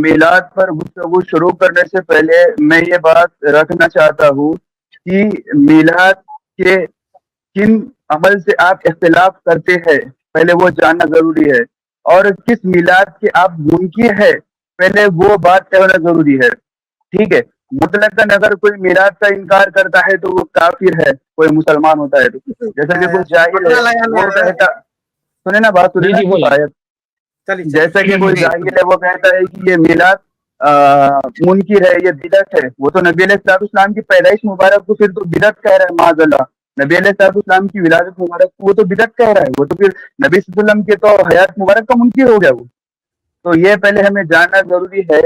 मीलाद पर गुफ्तगू शुरू करने से पहले मैं ये बात रखना चाहता हूँ कि मीलाद के किन अमल से आप इख्तिलाफ करते हैं, पहले वो जानना ज़रूरी है, और किस मीलाद के आप मुनकिर है, पहले वो बात तय होना ज़रूरी है। ठीक है? मुतलकन अगर कोई मीलाद का इनकार करता है तो वो काफिर है, कोई मुसलमान होता है तो। जैसा कि कोई जाहिल है वो कहता, सुने ना बात, सुने ना आयत, जैसा कि कोई जाहिल है वो कहता है कि ये मीलाद मुनकिर है, ये बिदअत है, वो तो नबी अलैहिस्सलाम की पैदाइश मुबारक को फिर तो बिदअत कह रहा है माज़अल्लाह। नबी अलैहिस्सलाम की विलादत मुबारक को वो तो बिदअत कह रहा है, वो तो फिर नबी सल्लल्लाहु अलैहि वसल्लम के तो हयात मुबारक का मुनकिर हो गया वो। तो ये पहले हमें जानना जरूरी है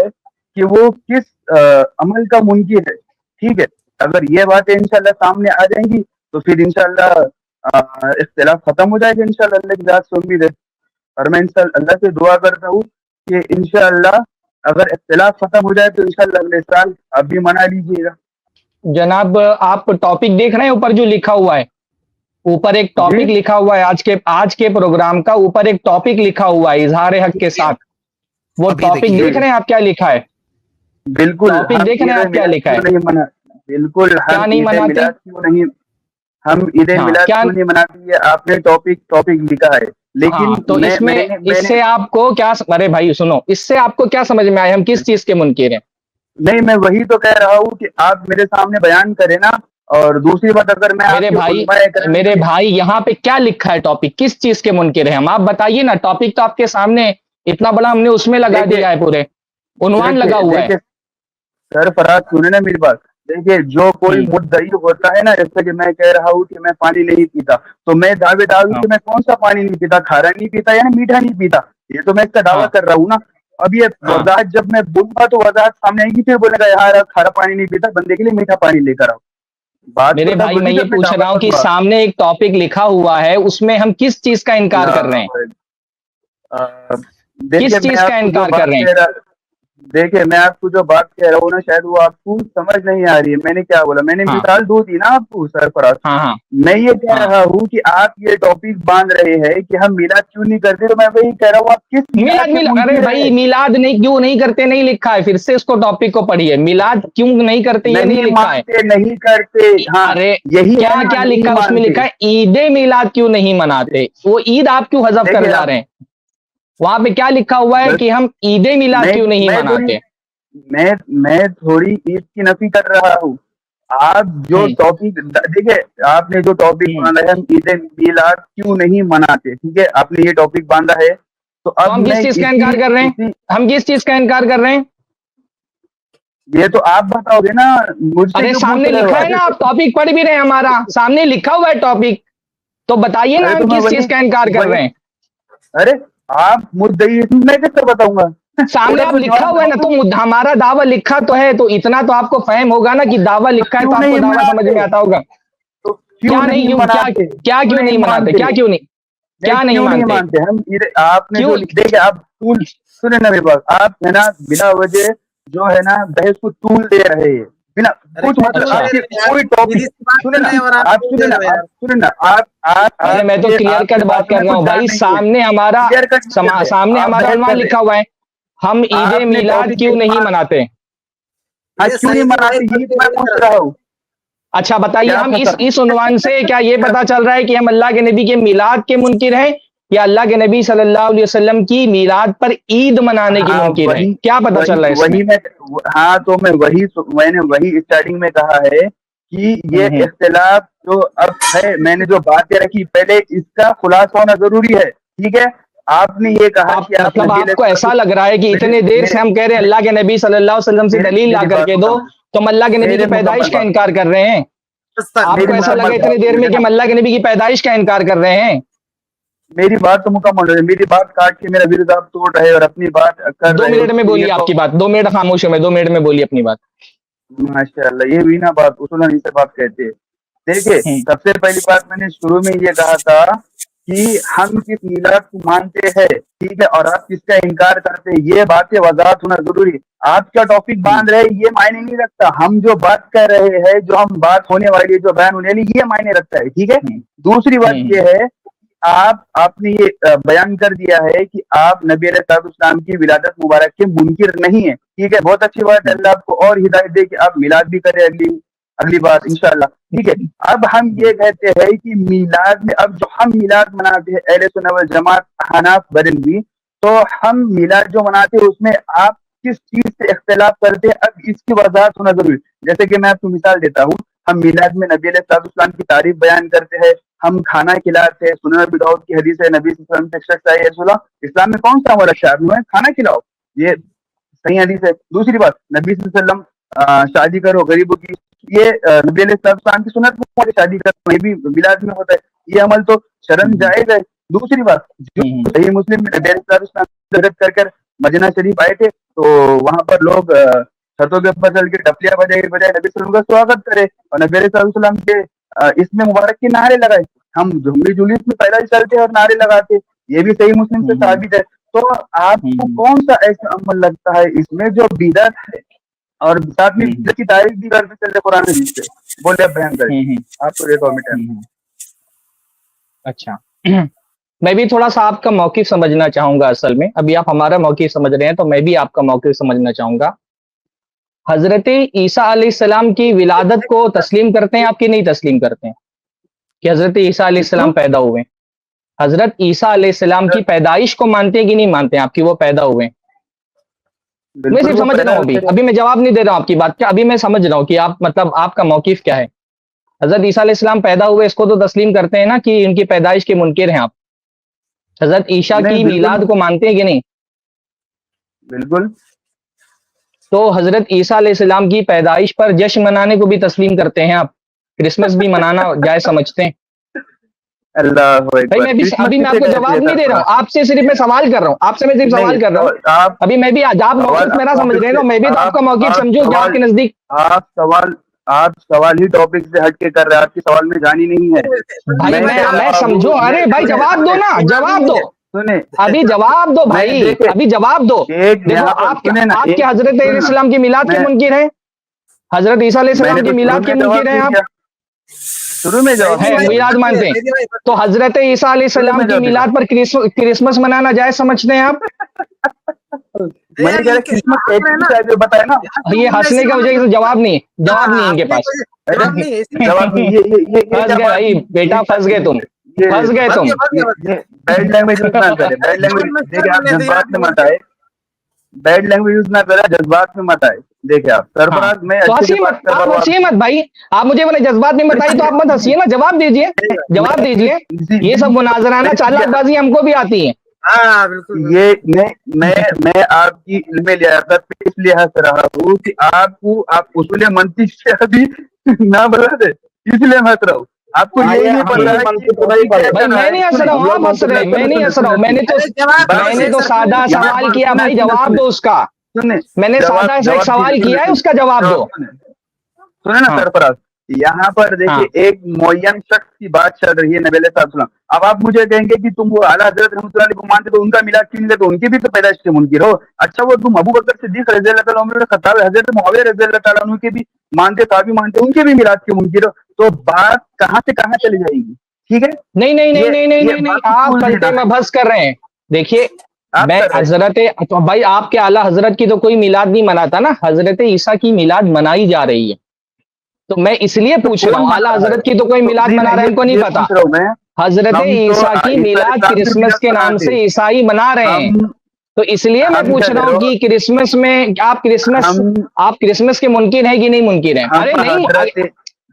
कि वो किस अमल का मुनकिर है। ठीक है? अगर ये बातें इंशाल्लाह सामने आ जाएंगी तो फिर इंशाल्लाह इख्तिलाफ खत्म हो जाएगा इंशाल्लाह, अल्लाह की ज़ात से उम्मीद है। और मैं इंशाल्लाह अल्लाह से दुआ करता हूँ कि इंशाल्लाह अगर इख्तिलाफ खत्म हो जाए तो इंशाल्लाह अगले साल आप भी मना लीजिएगा। जनाब आप टॉपिक देख रहे हैं ऊपर जो लिखा हुआ है, ऊपर एक टॉपिक लिखा हुआ है आज के प्रोग्राम का, ऊपर एक टॉपिक लिखा हुआ है इजहार हक के साथ, वो टॉपिक देख रहे हैं आप क्या लिखा है? बिल्कुल टॉपिक देख रहे हैं आप क्या लिखा है? बिल्कुल क्या नहीं मनाते? हम ईद मिलाद क्यों नहीं मनाते, ये आपने टॉपिक लिखा है, लेकिन तो इससे आपको क्या, अरे भाई सुनो, इससे आपको क्या समझ में आया हम किस चीज के मुनकिर हैं? नहीं, मैं वही तो कह रहा हूँ कि आप मेरे सामने बयान करें ना। और दूसरी बात, अगर मैं मेरे भाई यहाँ पे क्या लिखा है, टॉपिक किस चीज के मुनकिर है हम, आप बताइए ना। टॉपिक तो आपके सामने इतना बड़ा हमने उसमें लगा दिया है, पूरे उन्वान लगा हुआ है। सर फराज सुने ना मेरी बात, देखिए जो कोई मुद्दई होता है ना, जैसे कि मैं कह रहा हूँ कि मैं पानी नहीं पीता, तो मैं दावेदार हूँ कि मैं कौन सा पानी नहीं पीता, खारा नहीं पीता या मीठा नहीं पीता, ये तो मैं इसका दावा कर रहा हूँ ना। अब ये वजाहत जब मैं बोलूंगा तो वजाहत सामने आएगी, फिर बोलेगा यार खारा पानी नहीं पीता, बंदे के लिए मीठा पानी लेकर आओ। मेरे भाई मैं ये पूछ रहा हूँ कि सामने एक टॉपिक लिखा हुआ है, उसमें हम किस चीज का इनकार कर रहे हैं? किस चीज का इनकार कर रहे हैं? देखिए मैं आपको जो बात कह रहा हूँ ना, शायद वो आपको समझ नहीं आ रही है। मैंने क्या बोला, मैंने मिसाल दो दी ना आपको सरफराज। मैं ये कह रहा हूँ कि आप ये टॉपिक बांध रहे हैं कि हम मिलाद क्यों नहीं करते, तो मैं वही कह रहा हूँ आप किस मिलाद अरे भाई मिलाद नहीं क्यों नहीं करते, नहीं लिखा है, फिर से इसको टॉपिक को पढ़िए। मिलाद क्यों नहीं करते ये नहीं लिखा है, नहीं करते। हाँ, अरे यही क्या लिखा है उसमें, लिखा है ईद मिलाद क्यों नहीं मनाते, वो ईद आप क्यों हज़फ कर जा रहे हैं? वहां पे क्या लिखा हुआ है कि हम ईद मिलाद क्यों नहीं मनाते? मैं थोड़ी ईद की नफी कर रहा हूँ। आप जो टॉपिक देखिए, आपने जो टॉपिक बांधा है हम ईद मिलाद क्यों नहीं मनाते, ठीक है, आपने ये टॉपिक बांधा है, तो अब हम किस चीज का इनकार कर रहे हैं? हम किस चीज का इनकार कर रहे हैं? ये तो आप बताओगे ना मुझसे। अरे सामने लिखा है ना, आप टॉपिक पढ़ भी रहे हैं, हमारा सामने लिखा हुआ है टॉपिक, तो बताइए ना हम किस चीज का इनकार कर रहे हैं? अरे आप मुद्दई, मैं कैसे बताऊंगा? सामने आप लिखा हुआ है ना, तो हमारा दावा लिखा तो है, तो इतना तो आपको फहम होगा ना कि दावा लिखा है, तो आपको दावा समझ में आता होगा। क्या नहीं क्यों, क्या क्यों नहीं मनाते, क्या क्यों नहीं मानते हम? आपने जो देखिए, आप सुने ना मेरी बात, आप है ना बिना वजह जो है ना बहस को तूल दे रहे हैं, बिना कुछ मतलब कोई टॉपिक। सुने ना आप मैं तो क्लियर कट बात कर रहा हूँ भाई। सामने हमारा अनुमान लिखा हुआ है, हम ईद मिलाद क्यों नहीं मनाते? क्यों नहीं मनाते यही तो मैं पूछ रहा हूँ। अच्छा बताइए, हम इस उन्वान से क्या ये पता चल रहा है कि हम अल्लाह के नबी के मिलाद के मुनकिर हैं, या अल्लाह के नबी सल्लल्लाहु अलैहि वसल्लम की मिलाद पर ईद मनाने की मुनकिर है? क्या पता चल रहा है? तो मैंने वही स्टार्टिंग में कहा है कि ये इख्तिलाफ जो अब है, मैंने जो बातें रखी पहले, इसका खुलासा होना जरूरी है। ठीक है, आपने ये कहा कि मतलब आपको ऐसा लग रहा है कि इतने देर से हम कह रहे हैं अल्लाह के नबी सल्लल्लाहु अलैहि वसल्लम से दलील ला करके दो, तो हम अल्लाह के नबी की पैदाइश का इनकार कर रहे हैं? आपको ऐसा लगा इतनी देर में कि हम अल्लाह के नबी की पैदाइश का इनकार कर रहे हैं? मेरी बात तो मुकम्मल है, मेरी बात काट के मेरा विरोध आप तोड़ रहे और अपनी बात कर 2 मिनट में बोलिए आपकी बात, 2 मिनट खामोश है, मैं 2 मिनट में बोलिए अपनी बात। माशाअल्लाह, ये भी ना बात उसूलन इसे बात कहते हैं। देखिए, सबसे पहली बात मैंने शुरू में ये कहा था कि हम किस मिलाद को मानते हैं, ठीक है, और आप किसका इनकार करते हैं, ये बातें वजाहत होना जरूरी है। आप क्या टॉपिक बांध रहे हैं ये मायने नहीं रखता, हम जो बात कर रहे हैं, जो हम बात होने वाली है, जो बयान होने वाली, ये मायने रखता है। ठीक है, दूसरी बात ये है आपने ये बयान कर दिया है कि आप नबी अलैहिस्सलाम की विलादत मुबारक के मुनकिर नहीं है, ठीक है, बहुत अच्छी बात है, अल्लाह आपको और हिदायत दे कि आप मिलाद भी करें अगली अगली बार इंशाल्लाह, ठीक है। अब हम ये कहते हैं कि मिलाद में, अब जो हम मिलाद मनाते हैं अहले सुन्नत वल जमात हनाफ बरेलवी, तो हम मिलाद जो मनाते हैं उसमें आप किस चीज से इख्तिलाफ करते हैं, अब इसकी वजाहत होना जरूरी। जैसे कि मैं आपको मिसाल देता हूँ, हम मिलाद में नबी अलैहिस्सलाम की तारीफ बयान करते हैं, हम खाना खिलाते हैं, सुनन अबी दाऊद की हदीस है, नबी सल्लल्लाहु अलैहि वसल्लम से एक शख्स आया, या रसूल अल्लाह, इस्लाम में कौन सा अमल अच्छा है, आपने खाना खिलाओ, ये सही हदीस है। दूसरी बात, नबी सल्लल्लाहु अलैहि वसल्लम शादी करो गरीबों की, ये नबी अलैहिस्सलाम की सुन्नत में शादी करो, ये भी मिलाद में होता है, ये अमल तो शरन जायज है। दूसरी बात, जो सही मुस्लिम में नबी अलैहिस्सलाम हिजरत कर कर मदीना शरीफ आए थे, तो वहां पर लोग छतों के ऊपर चल के टपलियां बजाए बजाए नबी सल्लल्लाहु अलैहि वसल्लम का स्वागत करे और नबी अलैहि वसल्लम के इसमें मुबारक के नारे लगाए। हम झुमरी जुलूस में पैदल चलते और नारे लगाते, ये भी सही मुस्लिम से साबित है। तो आपको कौन सा ऐसा अमल लगता है इसमें जो बिदअत है और साथ में बिदअत की तारीफ भी करते चलते कुरान हदीस से? बोले, आप बयान करें, आपको एक मिनट है। अच्छा मैं भी थोड़ा सा आपका मौक़िफ़ समझना चाहूंगा। असल में अभी आप हमारा मौक़िफ़ समझ रहे हैं, तो मैं भी आपका मौक़िफ़ समझना चाहूंगा। हजरत ईसा अलैहिस्सलाम की विलादत को तस्लीम करते हैं आप कि नहीं तस्लीम करते हैं कि हजरत ईसा अलैहिस्सलाम पैदा हुए? हजरत ईसा अलैहिस्सलाम की पैदाइश को मानते हैं कि नहीं मानते हैं आपकी वो पैदा हुए? मैं सिर्फ समझ रहा हूँ, अभी मैं जवाब नहीं दे रहा हूँ आपकी बात का, अभी मैं समझ रहा हूँ कि आप मतलब आपका मौक़िफ़ क्या है। हजरत ईसा अलैहिस्सलाम पैदा हुए, इसको तो तस्लीम करते हैं ना कि उनकी पैदाइश के मुनकिर हैं आप। हजरत ईसा की मिलाद को मानते हैं कि नहीं? बिल्कुल। तो हजरत ईसा अलैहिस्सलाम की पैदाइश पर जश्न मनाने को भी तस्लीम करते हैं आप? क्रिसमस भी मनाना जायज समझते हैं? अल्लाह भाई मैं मैं आपको जवाब नहीं दे रहा हूँ, आपसे सिर्फ मैं सवाल कर रहा हूँ, आपसे मैं सिर्फ सवाल कर रहा हूँ। अभी मैं भी आप मौक़िफ़ मेरा समझ रहे हैं, तो मैं भी तो आपका मौक़िफ़ समझूं कि आपके नजदीक आप सवाल ही टॉपिक से हट के कर रहे हैं, आपके सवाल में जानी नहीं है भाई। मैं समझू, अरे भाई जवाब दो ना, जवाब दो, सुने, अभी जवाब दो भाई, अभी जवाब दो। देखो आपके हजरत इस्लाम की मिलाद के मुनकिर है, हजरत ईसा अलैहिस्सलाम की मिलाद के मुनकिर है आप? शुरू में जवाब है, मिलाद मानते हैं, तो हजरत ईसा अलैहिस्सलाम की मिलाद पर क्रिसमस मनाना जायज समझते हैं आप? मैंने कहा क्रिसमस बताया ना। ये हंसने का वजह से जवाब नहीं इनके पास। जवाब ये फंस गए भाई बेटा, फंस गए तुम, फंस गए तुम। बैड लैंग्वेज यूज ना करे, बैड लैंग्वेज देखिए, आप जज्बात में मत आए, बैड लैंग्वेज यूज ना करे, जज्बात में मत आए। देखिए आप सरफराज, मैं तो हंसिए मत, आप हंसिए मत भाई, आप मुझे मैंने जज्बात में बताई तो आप मत हंसिए ना, जवाब दीजिए, जवाब दीजिए। ये सब मुनाजराना चालाकबाजी हमको भी आती है। हाँ बिल्कुल। ये मैं आपकी इल्मे लियाकत पे इसलिए हंस रहा हूँ कि आप उसूल मंतिक से अभी ना बता दे, इसलिए हंस रहा हूँ। आपको ये नहीं पता है भाई मैं नहीं हंस रहा हूँ, आप हंस रहे, मैं नहीं हंस रहा हूँ, मैंने तो सादा सवाल किया भाई, जवाब दो उसका। मैंने सादा सा एक सवाल किया है, उसका जवाब दो। सुने ना सरफराज, यहाँ पर देखिए एक मुअय्यन शख्स की बात चल रही है, नबी अलैहिस्सलाम। अब आप मुझे कहेंगे कि तुम वो आला हज़रत रहमतुल्लाह अलैह को मानते, तो उनका मिलाद क्यों नहीं लेते? उनकी भी तो पैदाइश से मुनकिर हो। अच्छा, वो तुम अबू बकर सिद्दीक रज़ियल्लाहु ताला अन्हु, खत्ताब हज़रत मुआविया रज़ियल्लाहु ताला अन्हु के भी मानते, ताबी मानते, उनके भी मिलाद के मुनकिर हो, तो बात कहाँ से कहाँ चली जाएगी? ठीक है, नहीं, आप कल्टे में बहस कर रहे हैं। देखिए मैं हजरत, तो भाई आपके आला हजरत की तो कोई मिलाद नहीं मनाता ना, हजरत ईसा की मिलाद मनाई जा रही है, तो मैं इसलिए पूछ रहा हूँ, आला हजरत की तो कोई मिलाद मना रहा है, हमको नहीं पता। हजरत ईसा की मिलाद क्रिसमस के नाम से ईसाई मना रहे हैं, तो इसलिए मैं पूछ रहा हूँ कि क्रिसमस में आप क्रिसमस के मुनकिर है कि नहीं मुनकिर है? अरे नहीं,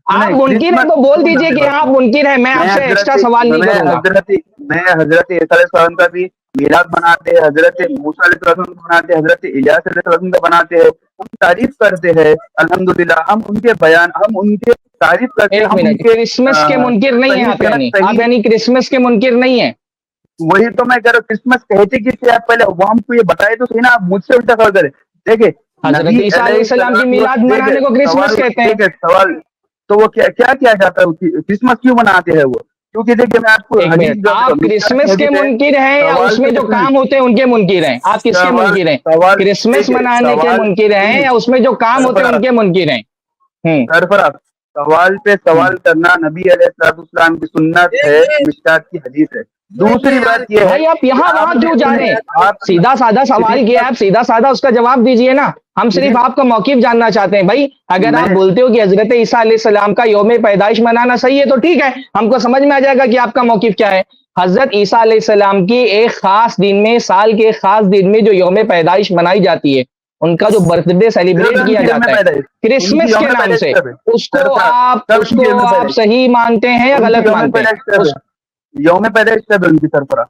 आप मुनकिर है तो बोल दीजिए कि आप मुनकिर है, मैं आपसे एक्स्ट्रा सवाल नहीं करूंगा। मैं हजरत ईसा अलैहिस्सलाम का भी मिलाद बनाते हैं, हजरत मूसा अलैहिस्सलाम का बनाते हैं, हजरत इलियास अलैहिस्सलाम का बनाते हैं, हम तारीफ करते हैं अल्हम्दुलिल्लाह, हम उनके बयान, हम उनके तारीफ करते हैं। क्रिसमस के मुनकिर नहीं है आप यानी क्रिसमस के मुनकिर नहीं है? वही तो मैं कह रहा हूँ, क्रिसमस कहते किससे आप पहले वो हमको ये बताए तो सही ना, आप मुझसे उल्टा सवाल करें। देखिए हजरत ईसा अलैहिस्सलाम की मिलाद मनाने को क्रिसमस कहते हैं। सवाल तो वो क्या क्या किया जाता है, क्रिसमस क्यों मनाते हैं वो? क्योंकि देखिए मैं आपको आप क्रिसमस के मुनकिर हैं या उसमें जो काम होते हैं उनके मुनकिर हैं? आप किसके मुनकिर हैं? क्रिसमस मनाने के मुनकिर हैं या उसमें जो काम होते हैं उनके मुनकिर हैं? सरफराज, सवाल पे सवाल करना नबी अलैहिस्सलाम की सुन्नत है, मिशकात की हदीस है। दूसरी बात ये है भाई आप यहाँ वहां क्यों जा रहे हैं? आप सीधा साधा सवाल किया, आप सीधा साधा उसका जवाब दीजिए ना। हम सिर्फ आपका मौकिफ जानना चाहते हैं भाई। अगर आप बोलते हो कि हजरत ईसा अलैहिस्सलाम का यौम पैदाइश मनाना सही है तो ठीक है, हमको समझ में आ जाएगा कि आपका मौकिफ क्या है। हजरत ईसा अलैहिस्सलाम की एक खास दिन में, साल के एक खास दिन में जो यौम पैदाइश मनाई जाती है, उनका जो बर्थडे सेलिब्रेट किया जाता है क्रिसमस के नाम से, उसको आप सही मानते हैं या गलत मानते हैं? यौम पैदाइश कब है उनकी सरफरा?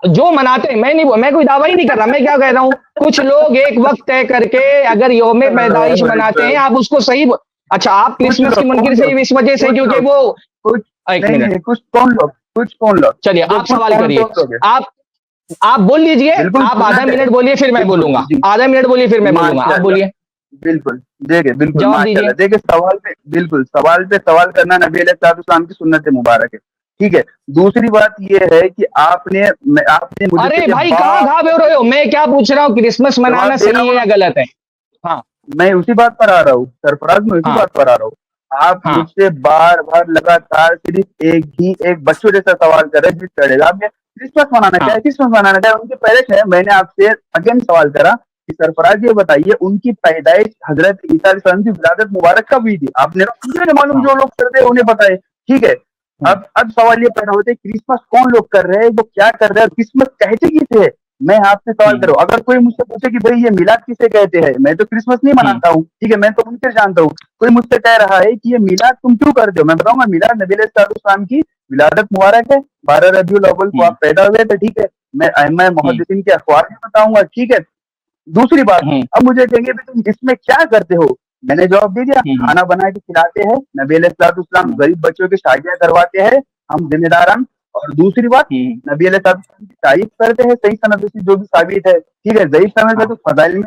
जो मनाते हैं, मैं कोई दावा ही नहीं कर रहा। मैं क्या कह रहा हूँ, कुछ लोग एक वक्त तय करके अगर यौम पैदाइश मनाते हैं, आप उसको सही। अच्छा, आप क्रिसमस के मुनकिर से इस वजह से क्योंकि वो कुछ कौन लोग चलिए आप सवाल करिए। आप बोल लीजिए, आप आधा मिनट बोलिए फिर मैं बोलूंगा। आधा मिनट बोलिए फिर मैं बोलूंगा, आप बोलिए। बिल्कुल बिल्कुल जवाब दीजिए। देखिए, सवाल पे सवाल करना नबी अलैहिस्सलाम की सुन्नत मुबारक है, ठीक है। दूसरी बात ये है कि आपने मुझे, अरे भाई कहाँ घाव रहे हो? मैं क्या पूछ रहा हूँ, क्रिसमस मनाना सही है या गलत है? हाँ, मैं उसी बात पर आ रहा हूँ सरफराज, मैं उसी बात पर आ रहा हूँ। आप मुझसे बार बार लगातार सिर्फ एक बच्चों जैसा सवाल कर रहे हैं जिस चढ़ेगा। आपने क्रिसमस मनाना चाहिए, क्रिसमस मनाना चाहिए, उनकी पैदाइश है। मैंने आपसे अगेन सवाल करा कि सरफराज ये बताइए उनकी पैदाइश हजरत ईसा अलैहिस्सलाम की विलादत मुबारक कब हुई थी? आपने मुझे मालूम, जो लोग करते हैं उन्हें पता है, ठीक है। अब सवाल ये पैदा होते हैं क्रिसमस कौन लोग कर रहे हैं, वो क्या कर रहे हैं, क्रिसमस कहते किसे है? मैं आपसे सवाल करूँ, अगर कोई मुझसे पूछे कि भाई ये मिलाद किसे कहते हैं, मैं तो क्रिसमस नहीं मनाता हूँ, ठीक है, मैं तो मुनकर जानता हूँ। कोई मुझसे कह रहा है कि ये मिलाद तुम क्यों करते हो, मैं बताऊंगा मिलाद नबी अलैहिस्सलाम की विलादत मुबारक है, 12 रबीउल अव्वल को आप पैदा हुए थे, ठीक है। मैं मुहद्दिसीन के अखबार में बताऊंगा, ठीक है। दूसरी बात, अब मुझे कहेंगे तुम इसमें क्या करते हो? मैंने जवाब दे दिया, खाना बना के खिलाते हैं, नबी अलैहिस्सलाम गरीब बच्चों की शादियां करवाते हैं, हम जिम्मेदार हम। और दूसरी बात, नबी अलैहिस्सलाम की तारीफ करते हैं सही सनद से जो भी साबित है, ठीक है। ज़ईफ सनद में तो फज़ाइल में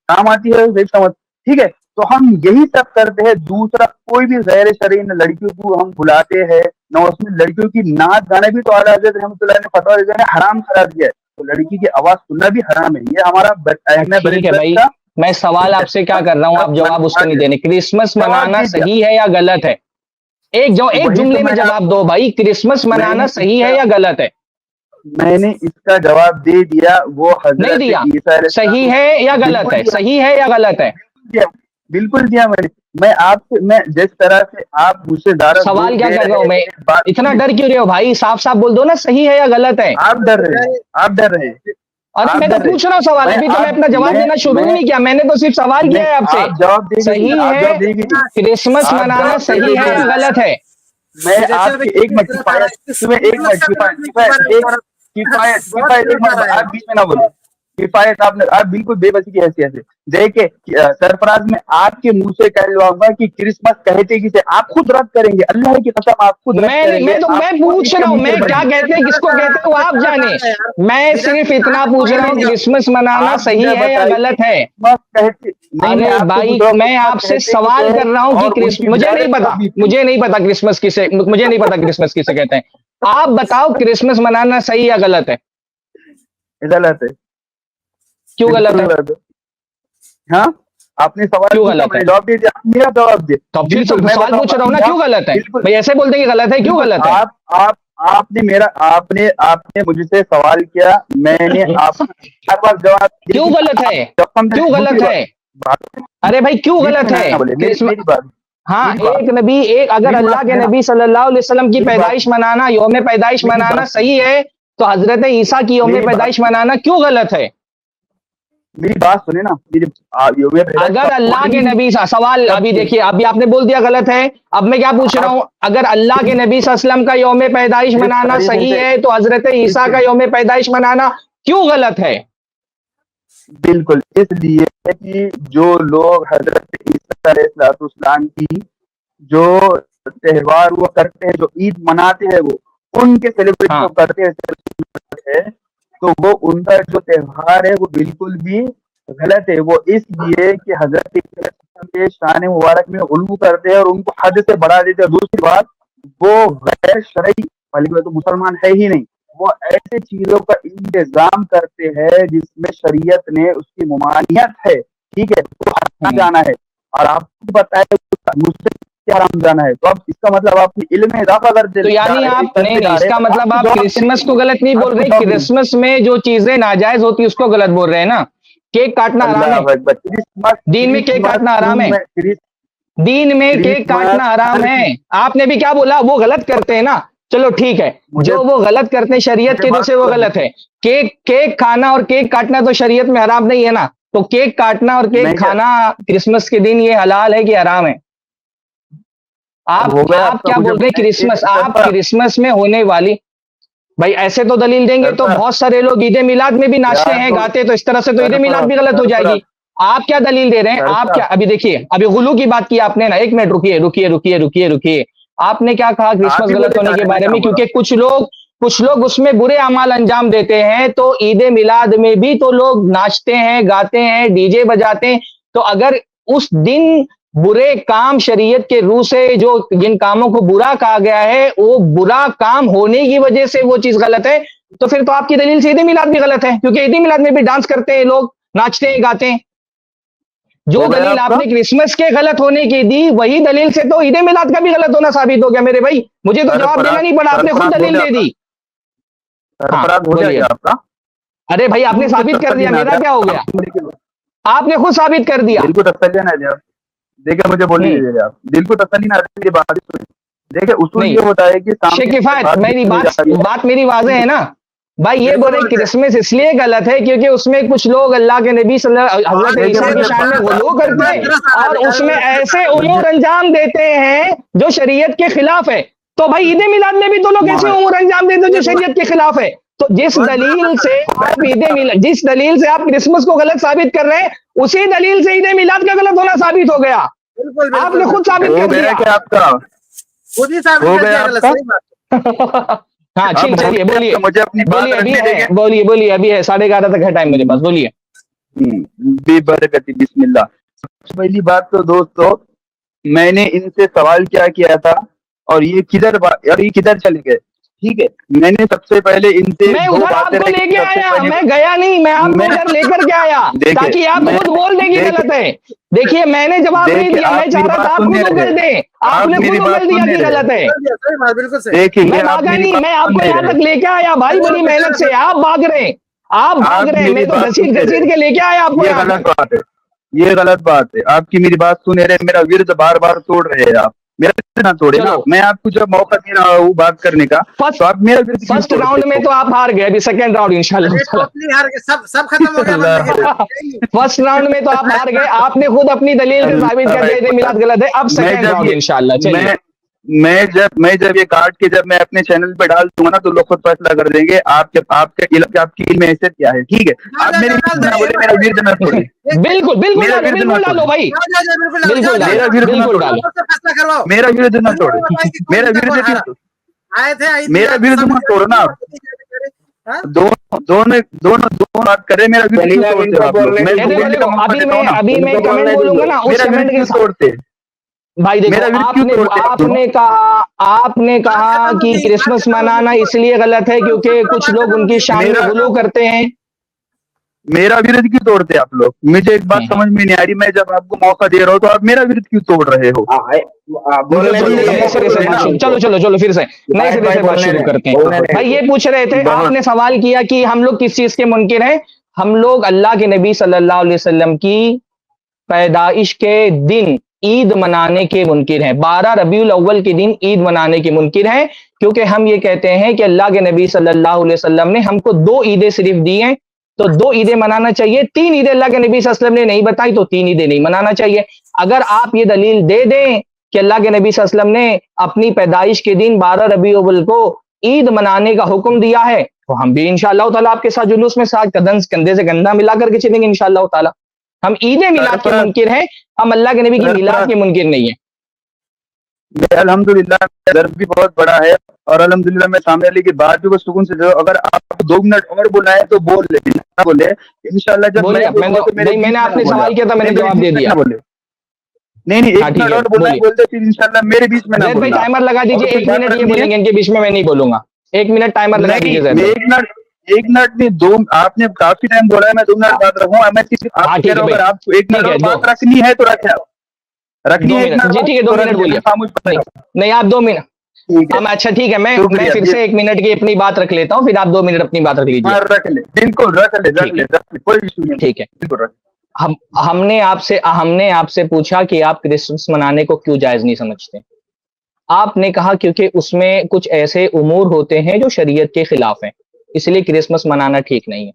काम आती है ज़ईफ सनद, ठीक है। तो हम यही सब करते हैं। दूसरा, कोई भी गैर शरई न लड़कियों को हम बुलाते हैं, न उसमें लड़कियों की नाच गाने भी तो आला हज़रत रहमतुल्लाह ने फतवा ने हराम करार दिया है, तो लड़की की आवाज सुनना भी हराम है। ये हमारा ठीक है भाई, मैं सवाल आपसे क्या कर रहा हूँ, आप जवाब उसका नहीं देने। क्रिसमस मनाना सही है या गलत है? एक जुमले में जवाब दो भाई, क्रिसमस मनाना सही है या गलत है? मैंने इसका जवाब दे दिया, वो नहीं दिया। सही है या गलत है? सही है या गलत है? बिल्कुल दिया मैं आपसे, मैं जिस तरह से आप मुझसे ज्यादा सवाल क्या कर रहा हूँ मैं, इतना डर क्यों रहे हो भाई? साफ साफ बोल दो ना, सही है या गलत है? आप डर रहे हैं। अरे मैं तो पूछ रहा हूँ सवाल, अभी तो मैं अपना जवाब देना शुरू नहीं किया, मैंने तो सिर्फ सवाल किया है आपसे। सही है, क्रिसमस मनाना सही है या गलत है? मैं आपके एक मिनट आप बीच में ना बोलो। किफायत आप बिल्कुल बेबसी की हैसियत है। देखिए सरफराज, मैं आपके मुंह से कहलवाऊंगा कि क्रिसमस कहते किसे, आप खुद रद्द करेंगे, अल्लाह की कसम आप खुद रद्द करेंगे। मैं पूछ रहा हूँ, मैं क्या कहते हैं, किसको कहते हैं वो आप जाने। मैं सिर्फ इतना पूछ रहा हूँ, क्रिसमस मनाना सही है या गलत है? अरे भाई, मैं आपसे सवाल कर रहा हूँ कि मुझे नहीं पता क्रिसमस किसे, मुझे नहीं पता क्रिसमस किसे कहते हैं। आप बताओ क्रिसमस मनाना सही या गलत है? गलत है। क्यों गलत है? हाँ, आपने सवाल क्यों गलत है? जवाब दे दिया, मेरा जवाब दे। तो फिर सवाल पूछ रहा हूँ ना, क्यों गलत है भाई? ऐसे बोलते हैं कि गलत है, क्यों गलत है? आपने मुझसे सवाल किया, मैंने आपको हर बार जवाब। क्यों गलत है? क्यों गलत है? अरे भाई क्यों गलत है? हाँ, अगर अल्लाह के नबी सल्लल्लाहु अलैहि वसल्लम की पैदाइश मनाना, यौम पैदाइश मनाना सही है, तो हजरत ईसा की यौम पैदाइश मनाना क्यों गलत है? मेरी बात सुने ना, अगर अल्लाह के नबी, सवाल अभी देखिए, अभी आपने बोल दिया गलत है, अब मैं क्या पूछ रहा हूँ, अगर अल्लाह के नबी सल्लल्लाहु अलैहि वसल्लम का यौम पैदाइश मनाना सही है, तो हजरत ईसा का यौम पैदाइश मनाना क्यों गलत है? बिल्कुल इसलिए कि जो लोग हजरत ईसा अलैहिस्सलाम की जो त्योहार वो करते हैं, जो ईद मनाते हैं, वो उनके सेलिब्रेशन करते हैं, तो वो उनका जो त्योहार है वो बिल्कुल भी गलत है। वो इसलिए कि हजरत के शान मुबारक में उल्लू करते हैं और उनको हद से बढ़ा देते हैं। दूसरी बात, वो गैर शरई, बल्कि तो मुसलमान है ही नहीं, वो ऐसे चीजों का इंतजाम करते हैं जिसमें शरीयत ने उसकी ममानियत है, ठीक है, तो हटा जाना है। और आपको पता है मुझसे क्या हराम जाना है, तो अब इसका मतलब आप इल्म में इजाफा कर दे। तो यानी आप नहीं, इसका मतलब आप क्रिसमस को गलत नहीं बोल रहे, क्रिसमस में जो चीजें नाजायज होती है उसको गलत बोल रहे हैं ना। केक काटना हराम है, दिन में केक काटना हराम है, दिन में केक काटना हराम है। आपने भी क्या बोला, वो गलत करते हैं ना, चलो ठीक है, जो वो गलत करते हैं शरीयत के रूप से वो गलत है। केक खाना और केक काटना तो शरीयत में हराम नहीं है ना, तो केक काटना और केक खाना क्रिसमस के दिन ये हलाल है कि हराम है? आप क्या बोल रहे हैं क्रिसमस, आप क्रिसमस में होने वाली, भाई ऐसे तो दलील देंगे तो बहुत सारे लोग ईद मिलाद में भी नाचते हैं, गाते, तो इस तरह से तो ईद मिलाद भी गलत हो जाएगी। आप क्या दलील दे रहे हैं? आप क्या, अभी देखिए, अभी गुलू की बात की आपने ना, एक मिनट रुकिए रुकिए रुकिए रुकिए रुकिए, आपने क्या कहा क्रिसमस गलत होने के बारे में? क्योंकि कुछ लोग उसमें बुरे अमाल अंजाम देते हैं, तो ईद मिलाद में भी तो लोग नाचते हैं, गाते हैं, डीजे बजाते हैं। तो अगर उस दिन बुरे काम शरीयत के रूह से जो जिन कामों को बुरा कहा गया है, वो बुरा काम होने की वजह से वो चीज गलत है, तो फिर तो आपकी दलील से ईद मिलाद भी गलत है, क्योंकि ईद मिलाद में भी डांस करते हैं लोग, नाचते हैं, गाते हैं। जो दलील आपने क्रिसमस के गलत होने की दी, वही दलील से तो ईद मिलाद का भी गलत होना साबित हो गया मेरे भाई। मुझे तो जवाब देना नहीं पड़ा, आपने खुद दलील दे दी। हाँ, बोलिए। अरे भाई, आपने साबित कर दिया, मेरा क्या हो गया? आपने खुद साबित कर दिया। दिल को तसल्ली ना दे आप, देखिए मुझे बोलने दीजिए आप, दिल को तसल्ली ना दे, बात देखिए उसूल ये होता है कि किफायत, मेरी बात मेरी वाज़ेह है ना भाई। ये बोल रहे क्रिसमस इसलिए गलत है क्योंकि उसमें कुछ लोग अल्लाह के नबी हज़रत ईसा की शान में गुलू करते हैं और उसमें ऐसे उमूर अंजाम देते हैं जो शरीयत के खिलाफ है। तो भाई ईद मिलाद में भी तो लोग ऐसे उमूर अंजाम देते हैं जो शरीयत के खिलाफ है। तो जिस दलील से आप जिस दलील से आप क्रिसमस को गलत साबित कर रहे हैं, उसी दलील से ईद मिलाद का गलत होना साबित हो गया। आपने खुद साबित कर दिया कि आपका खुद ही साबित कर दिया। हाँ ठीक, चलिए बोलिए, मुझे अपनी बोलिए, अभी है, बोलिए अभी है, 11:30 तक है टाइम मेरे पास, बोलिए। बेबरकती बिस्मिल्लाह। सबसे पहली बात तो दोस्तों, मैंने इनसे सवाल क्या किया था और ये किधर चले गए? ठीक है, मैंने सबसे पहले इनसे मैं उधर आपको लेके आया, मैं गया नहीं, मैं आपको उधर लेकर के आया ताकि आप खुद बोल दें कि गलत है। देखिए मैंने जवाब नहीं दिया, मैं चाह रहा था आप खुद उगल दें, आपने खुद उगल दिया कि गलत है। देखिए मैं भागा नहीं, मैं आपको यहाँ तक लेके आया भाई, बड़ी मेहनत से। आप भाग रहे हैं, मैं तो घसीट के लेके आया आपको। ये गलत बात है, ये गलत बात है। आपकी मेरी बात सुने रहे, मेरा विर्द बार बार तोड़ रहे हैं आप, मेरा ना तोड़े ना। मैं आपको जब मौका दे रहा हूँ बात करने का, तो आप मेरा विर्द फर्स्ट राउंड में तो आप हार गए, अभी सेकंड राउंड इंशाल्लाह सब खत्म हो गया। फर्स्ट राउंड में तो आप हार गए, आपने खुद अपनी दलील से साबित कर दिया ईद मिलाद गलत है। अब सेकंड राउंड इंशाल्लाह। चलिए मैं जब ये काट के जब मैं अपने चैनल पे डाल दूंगा ना, तो लोग खुद फैसला कर देंगे आपकी इल्म हैसियत क्या है। ठीक है, आप मेरे बोले मेरा विर्द ना तोड़े। बिल्कुल डालो भाई, बिल्कुल डालो, मेरा विर्द ना तोड़े, मेरा विर्द मत तोड़ो ना आप। दोनों बात करें, मेरा विर्द अभी मैं कमेंट बोलूंगा ना, उस कमेंट के तोड़ते भाई। देखो आपने कहा कि क्रिसमस मनाना इसलिए गलत है क्योंकि कुछ लोग उनकी शान में गुलू करते हैं। मेरा विरोध क्यों तोड़ते आप लोग? मुझे एक बात समझ में नहीं आ रही, मैं जब आपको मौका दे रहा हूँ तो आप मेरा विरोध क्यों तोड़ रहे हो? चलो फिर से नए सिरे से बात शुरू करते हैं। भाई ये पूछ रहे थे, आपने सवाल किया कि हम लोग किस चीज के मुनकिर हैं। हम लोग अल्लाह के नबी सल्लल्लाहु अलैहि वसल्लम की पैदाइश के दिन ईद मनाने के मुनकिर हैं। 12 रबीउल अव्वल के दिन ईद मनाने के मुनकिर हैं, क्योंकि हम ये कहते हैं कि अल्लाह के नबी सल्लल्लाहु अलैहि वसल्लम ने हमको 2 ईदें सिर्फ दी हैं, तो 2 ईदें मनाना चाहिए। 3 ईदें अल्लाह के नबी सल्लल्लाहु अलैहि वसल्लम ने नहीं बताई, तो 3 ईदें नहीं मनाना चाहिए। अगर आप ये दलील दे दें कि अल्लाह के नबी सल्लल्लाहु अलैहि वसल्लम ने अपनी पैदाइश के दिन 12 रबीउल अव्वल को ईद मनाने का हुक्म दिया है, तो हम भी इंशाअल्लाह ताला आपके साथ जुलूस में साथ कंधे से कंधा मिला करके चलेंगे इंशाअल्लाह ताला। हम ईद मिलाद के मुनकिर हैं, हम अल्लाह के नबी की मिलाद के मुनकिर नहीं है। अल्हम्दुलिल्लाह दर्द भी बहुत बड़ा है और अल्हम्दुलिल्लाह मैं सामने वाले की बात भी सुकून से, अगर आप 2 मिनट और बुलाए तो बोल ले, ना बोले इंशाअल्लाह। जब मैंने आपने सवाल किया था, मैंने जवाब दे दिया। बोले नहीं 1 मिनट और बुलाए बोलते फिर इंशाअल्लाह मेरे बीच में ना भाई टाइमर लगा दीजिए, 1 मिनट ये बोलेंगे, इनके बीच में मैं नहीं बोलूंगा। 1 मिनट टाइमर लगा दीजिए। 1 मिनट नहीं 2, आपने काफी टाइम बोला है, मैं 2 मिनट बात रखूंगा। मैं आपको 1 मिनट बात रखनी है तो रखे। रखनी 2 है मिनट जी, ठीक है, 2 मिनट बोलिए। खामोश नहीं, नहीं आप 2 मिनट, ठीक है, हम अच्छा ठीक है, मैं शुक्रिया फिर से 1 मिनट की अपनी बात रख लेता हूँ, फिर आप 2 मिनट अपनी बात रख लीजिए। रख ले, बिल्कुल रख ले, ठीक है, कोई इशू नहीं, ठीक है। बिल्कुल रख। हमने आपसे पूछा कि आप क्रिसमस मनाने को क्यों जायज नहीं समझते। आपने कहा क्योंकि उसमें कुछ ऐसे उमूर होते हैं जो शरीयत के खिलाफ हैं, इसलिए क्रिसमस मनाना ठीक नहीं है।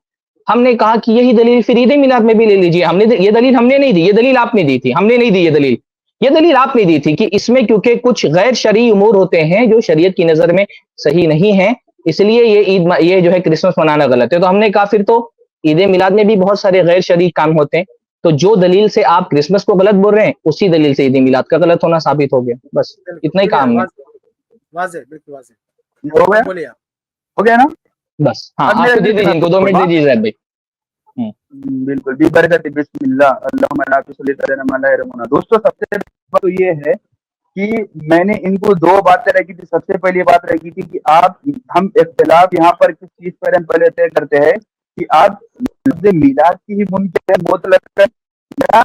हमने कहा कि यही दलील फिर ईद मिलाद में भी ले लीजिए। ये दलील हमने नहीं दी, ये दलील आपने दी थी, हमने नहीं दी ये दलील। ये दलील आपने दी थी कि इसमें क्योंकि कुछ गैर शरई उमूर होते हैं जो शरीयत की नजर में सही नहीं है, इसलिए ये जो है क्रिसमस मनाना गलत है। तो हमने कहा फिर तो ईद मिलाद में भी बहुत सारे गैर शरई काम होते हैं, तो जो दलील से आप क्रिसमस को गलत बोल रहे हैं उसी दलील से ईद मिलाद का गलत होना साबित हो गया। बस इतना ही काम है। वाज़ेह, बिल्कुल वाज़ेह। हो गया, बोलिए आप। हो गया ना? बस हाँ, अब आपको दे दीजिए, इनको 2 मिनट दे दीजिए जैद भाई। बिल्कुल भी बरकत बिस्मिल्लाह अल्लाहुम्मा ला तुसल्ली अला रहमाना। दोस्तों सबसे बात तो ये है कि मैंने इनको 2 बातें रखी थी। सबसे पहली बात रखी थी कि हम इख्तिलाफ यहाँ पर किस चीज पर हम पहले तय करते हैं कि आप मीलाद की ही मुनकिर है मुतलक या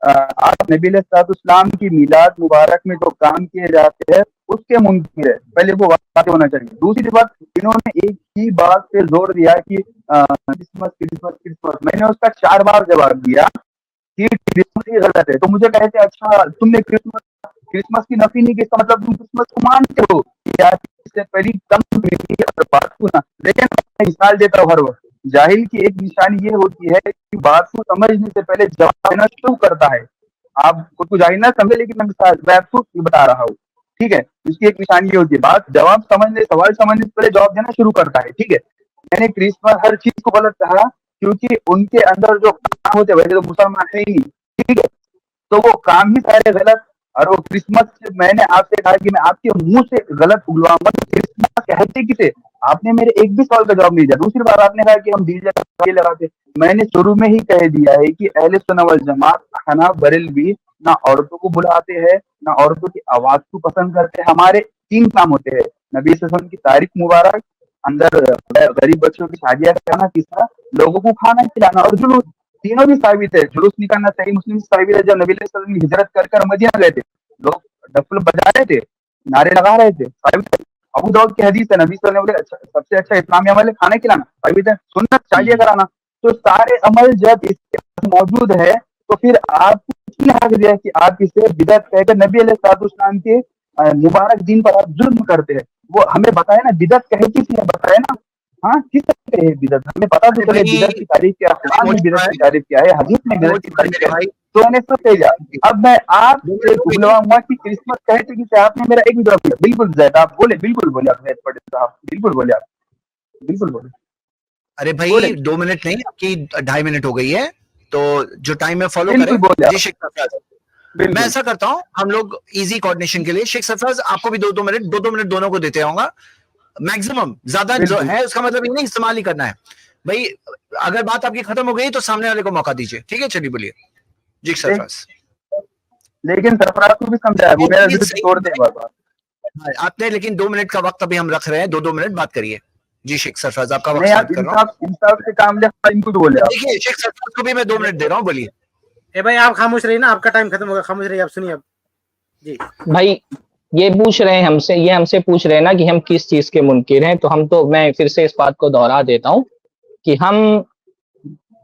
आप नबी अलैहिस्सलाम की मीलाद मुबारक में जो काम किए जाते हैं उसके मुनकिर है। पहले वो बात होना चाहिए। दूसरी बात, इन्होंने एक ही बात पे जोर दिया कि क्रिसमस क्रिसमस क्रिसमस। मैंने उसका 4 बार जवाब दिया कि क्रिसमस ही गलत है। तो मुझे कहते अच्छा तुमने क्रिसमस की नफी नहीं की, इसका मतलब तुम क्रिसमस को मानते हो यार। इससे पहली कम बात सुना, लेकिन मैं मिसाल देता हूँ हर वक्त। जाहिल की एक निशानी ये होती है कि बात को समझने से पहले जवाब देना शुरू करता है। आप खुद को जाहिल ना समझे, लेकिन मैं आपको बता रहा हूँ, ठीक है। इसकी एक निशानी ये होती है, सवाल समझने से पहले जवाब देना शुरू करता है, ठीक है। मैंने क्रिसमस हर चीज को गलत कहा क्योंकि उनके अंदर जो काम होते हैं, वैसे तो मुसलमान है ही नहीं, ठीक है, तो वो काम ही सारे गलत। और वो क्रिसमस मैंने आपसे कहा कि मैं आपके मुंह से गलत उगलवाऊंगा, क्रिसमस कहते किसे? आपने मेरे एक भी सवाल का जवाब नहीं दिया। दूसरी बार आपने कहा कि हम डीजे लगाते। मैंने शुरू में ही कह दिया है कि अहले सुन्नत वल जमात हनाफ बरेलवी ना औरतों को बुलाते हैं ना औरतों की आवाज को पसंद करते हैं। हमारे 3 काम होते हैं, नबी सल्लल्लाहु अलैहि वसल्लम की तारीख मुबारक, अंदर गरीब बच्चों की शादियां कराना, तीसरा लोगों को खाना खिलाना और जुलूस। तीनों भी साबित है। जुलूस निकालना सही मुस्लिम से साबित है। जब नबी सल्लल्लाहु अलैहि वसल्लम हिजरत कर मदीना गए थे, लोग डफल बजा रहे थे, नारे लगा रहे थे, साबित है। अबू दाऊद की हदीस है, नबी सल्लल्लाहु अलैहि वसल्लम बोले सबसे अच्छा इस्लामी अमल है खाना खिलाना, साबित है। सुन्नत शादियां कराना। तो सारे अमल जब इसके पास मौजूद है तो फिर आपको किसने हक दिया कि आप इसे बिदअत कहकर नबी अलैहिस्सलाम के मुबारक दिन पर आप जुल्म करते हैं? वो हमें बताया ना बिदअत कहे किसी ने बताया ना? हाँ, किस तरह है बिदअत? हमें पता तो चले बिदअत की तारीफ क्या है, कुरान में बिदअत की तारीफ क्या है, हदीस में बिदअत की तारीफ क्या है। तो मैंने सब भेजा। अब मैं आपसे बुलवाऊंगा कि क्रिसमस कहते कि आपने मेरा एक भी जवाब दिया। बिल्कुल जैद आप बोले, बिल्कुल बोले आप जैद पटेल साहब, बिल्कुल बोले आप, बिल्कुल बोले। अरे भाई 2 मिनट नहीं, आपकी 2.5 मिनट हो गई है, तो जो टाइम है फॉलो करें। जी शेख सरफराज, मैं ऐसा करता हूँ, हम लोग इजी कोऑर्डिनेशन के लिए शेख सरफराज आपको भी 2-2 मिनट, 2-2 मिनट दोनों को देते आऊंगा मैक्सिमम। ज्यादा जो है उसका मतलब ये नहीं इस्तेमाल ही करना है भाई। अगर बात आपकी खत्म हो गई तो सामने वाले को मौका दीजिए, ठीक है? चलिए बोलिए जी सरफराज। लेकिन सरफराज को भी समझाया, वो मेरा दिल तोड़ दे बार आपने, लेकिन 2 मिनट का वक्त अभी हम रख रहे हैं, 2-2 मिनट बात करिए। जी शेख सरफराज आपका वक्त स्टार्ट कर रहा हूं। इंसाफ से काम ले, इनको भी बोले। देखिए शेख सरफराज को भी मैं 2 मिनट दे रहा हूं, बोलिए। ए भाई आप खामोश रहिए ना, आपका टाइम खत्म होगा, खामोश रहिए, आप सुनिए अब जी। भाई ये पूछ रहे हैं हमसे पूछ रहे हैं ना कि हम किस चीज के मुनकिर हैं। तो मैं फिर से इस बात को दोहरा देता हूं कि हम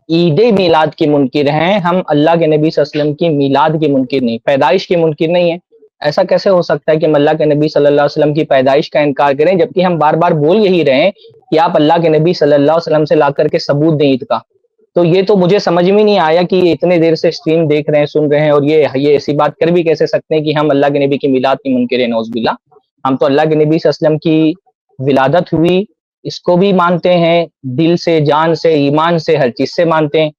ईद मिलाद के मुनकिर हैं, हम अल्लाह के नबी सल्लल्लाहु अलैहि वसल्लम की मिलाद के मुनकिर नहीं, पैदाइश के मुनकिर नहीं है। ऐसा कैसे हो सकता है कि हम अल्लाह के नबी सल्लल्लाहु अलैहि वसल्लम की पैदाइश का इनकार करें, जबकि हम बार बार बोल यही रहे हैं कि आप अल्लाह के नबी सल्लल्लाहु अलैहि वसल्लम से ला करके सबूत दें ईद का। तो ये तो मुझे समझ में नहीं आया कि ये इतने देर से स्ट्रीम देख रहे हैं, सुन रहे हैं, और ये ऐसी बात कर भी कैसे सकते हैं कि हम अल्लाह के नबी की मिलाद की मुनकिर हैं, नौज़ुबिल्लाह। हम तो अल्लाह के नबी सल्लल्लाहु अलैहि वसल्लम की विलादत हुई इसको भी मानते हैं, दिल से, जान से, ईमान से, हर चीज से मानते हैं।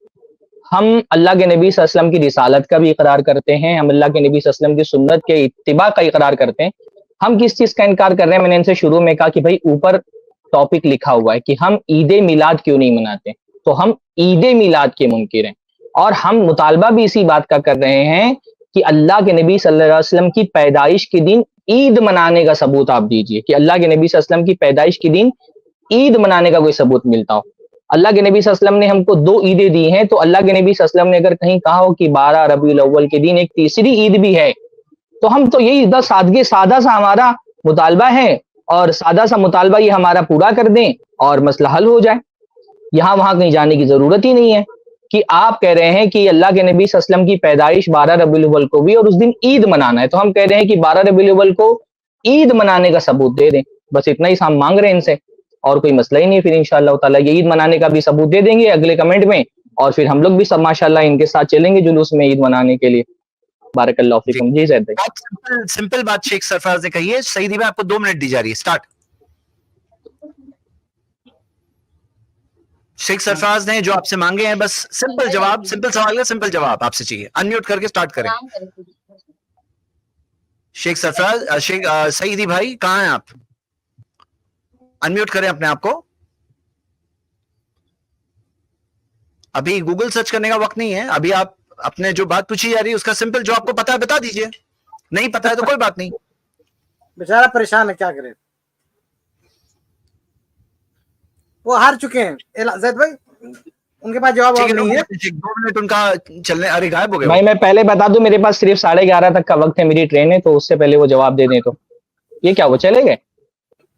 हम अल्लाह के नबी सल्लल्लाहु अलैहि वसल्लम की रिसालत का भी इकरार करते हैं, हम अल्लाह के नबी सल्लल्लाहु अलैहि वसल्लम की सुन्नत के इत्तिबा का इकरार करते हैं। हम किस चीज का इनकार कर रहे हैं? मैंने इनसे शुरू में कहा कि भाई ऊपर टॉपिक लिखा हुआ है कि हम ईद मिलाद क्यों नहीं मनाते, तो हम ईद मिलाद के मुनकिर हैं। और हम मुतालबा भी इसी बात का कर रहे हैं कि अल्लाह के नबी सल्लल्लाहु अलैहि वसल्लम की पैदाइश के दिन ईद मनाने का सबूत आप दीजिए, कि अल्लाह के नबी सल्लल्लाहु अलैहि वसल्लम की पैदाइश के दिन ईद मनाने का कोई सबूत मिलता हो। अल्लाह के नबी सल्लल्लाहु अलैहि वसल्लम ने हमको 2 ईदें दी हैं, तो अल्लाह के नबी सल्लल्लाहु अलैहि वसल्लम ने अगर कहीं कहा हो कि 12 रबीउल अव्वल के दिन एक तीसरी ईद भी है, तो हम तो यही बस सादा सा हमारा मुतालबा है, और सादा सा मुतालबा ये हमारा पूरा कर दें और मसला हल हो जाए। यहाँ वहां कहीं जाने की जरूरत ही नहीं है कि आप कह रहे हैं कि अल्लाह के नबी सल्लल्लाहु अलैहि वसल्लम की पैदाइश 12 रबीउल अव्वल को भी और उस दिन ईद मनाना है, तो हम कह रहे हैं कि 12 रबीउल अव्वल को ईद मनाने का सबूत दे दें। बस इतना ही हम मांग रहे हैं इनसे, और कोई मसला ही नहीं। फिर इंशाअल्लाह ताला ये ईद मनाने का भी सबूत दे देंगे अगले कमेंट में, और फिर हम लोग भी सब माशाअल्लाह इनके साथ चलेंगे जुलूस में ईद मनाने के लिए। बारकल्लाहु फीकुम। जी ज़ैद भाई। सिंपल बात शेख सरफराज ने कही है। सईदी भाई आपको 2 मिनट दी जा रही है, स्टार्ट। शेख सरफराज ने जो आपसे मांगे हैं, बस सिंपल जवाब, सिंपल सवाल का सिंपल जवाब आपसे चाहिए। अनम्यूट करके स्टार्ट करें। शेख सरफराज, शेख सईदी भाई कहाँ हैं आप? अनम्यूट करें अपने आप को। अभी गूगल सर्च करने का वक्त नहीं है, अभी आप अपने जो बात पूछी जा रही है उसका सिंपल जो आपको पता है बता दीजिए, नहीं पता है तो कोई बात नहीं। बेचारा परेशान है, क्या करे, वो हार चुके हैं जैद भाई, उनके पास जवाब नहीं है। 2 मिनट उनका चलने, अरे गायब हो गए भाई। मैं पहले बता दूं, मेरे पास सिर्फ 11:30 तक का वक्त है, मेरी ट्रेन है, तो उससे पहले वो जवाब दे दें तो ये क्या वो चले गए?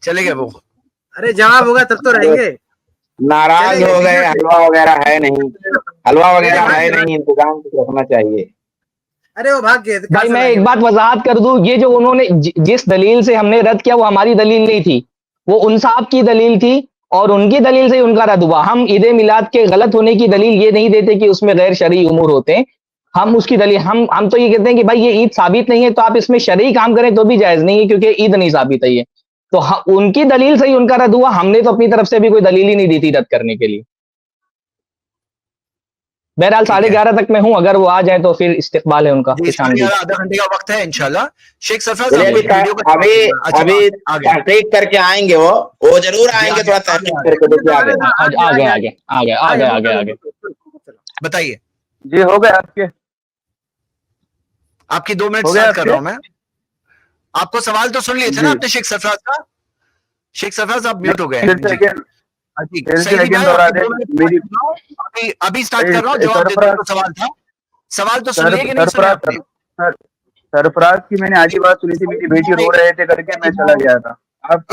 चले गए वो। अरे जवाब होगा तब तो रहेंगे। नाराज हो गए, हलवा वगैरह है नहीं, हलवा वगैरह है नहीं, इंतजाम रखना चाहिए। अरे वो भाग गए भाई। मैं एक बात वजाहत कर दूं, ये जो उन्होंने जिस दलील से हमने रद्द किया वो हमारी दलील नहीं थी, वो उन साहब की दलील थी, और उनकी दलील से उनका रद्द हुआ। हम ईद मिलाद के गलत होने की दलील ये नहीं देते कि उसमें गैर शरई उमूर होते हैं, हम उसकी दलील हम तो ये कहते हैं कि भाई ये ईद साबित नहीं है, तो आप इसमें शरई काम करें तो भी जायज नहीं है, क्योंकि ईद नहीं साबित है ये। तो उनकी दलील से ही उनका रद्द हुआ, हमने तो अपनी तरफ से भी कोई दलील ही नहीं दी थी रद्द करने के लिए। बहरहाल 11:30 तक मैं हूं, अगर वो आ जाए तो फिर इस्तेकबाल है उनका। आधा घंटे का वक्त है इंशाल्लाह। शेख सरफराज अभी तहकीक करके आएंगे, वो जरूर आएंगे, थोड़ा तहकीक करके आगे बताइए। जी हो गए आपकी 2 मिनट स्टार्ट कर रहा हूं मैं। आपको सवाल तो सुन लिए थे ना आपने शेख सरफराज का? शेख सरफराज आप म्यूट हो गए। अभी स्टार्ट कर रहा हूँ, जवाब देता हूँ। सवाल तो सुनिए कि नहीं सुना आपने? सरफराज की मैंने आधी बात सुनी थी, मेरी बेटी रो रहे थे करके मैं चला गया था।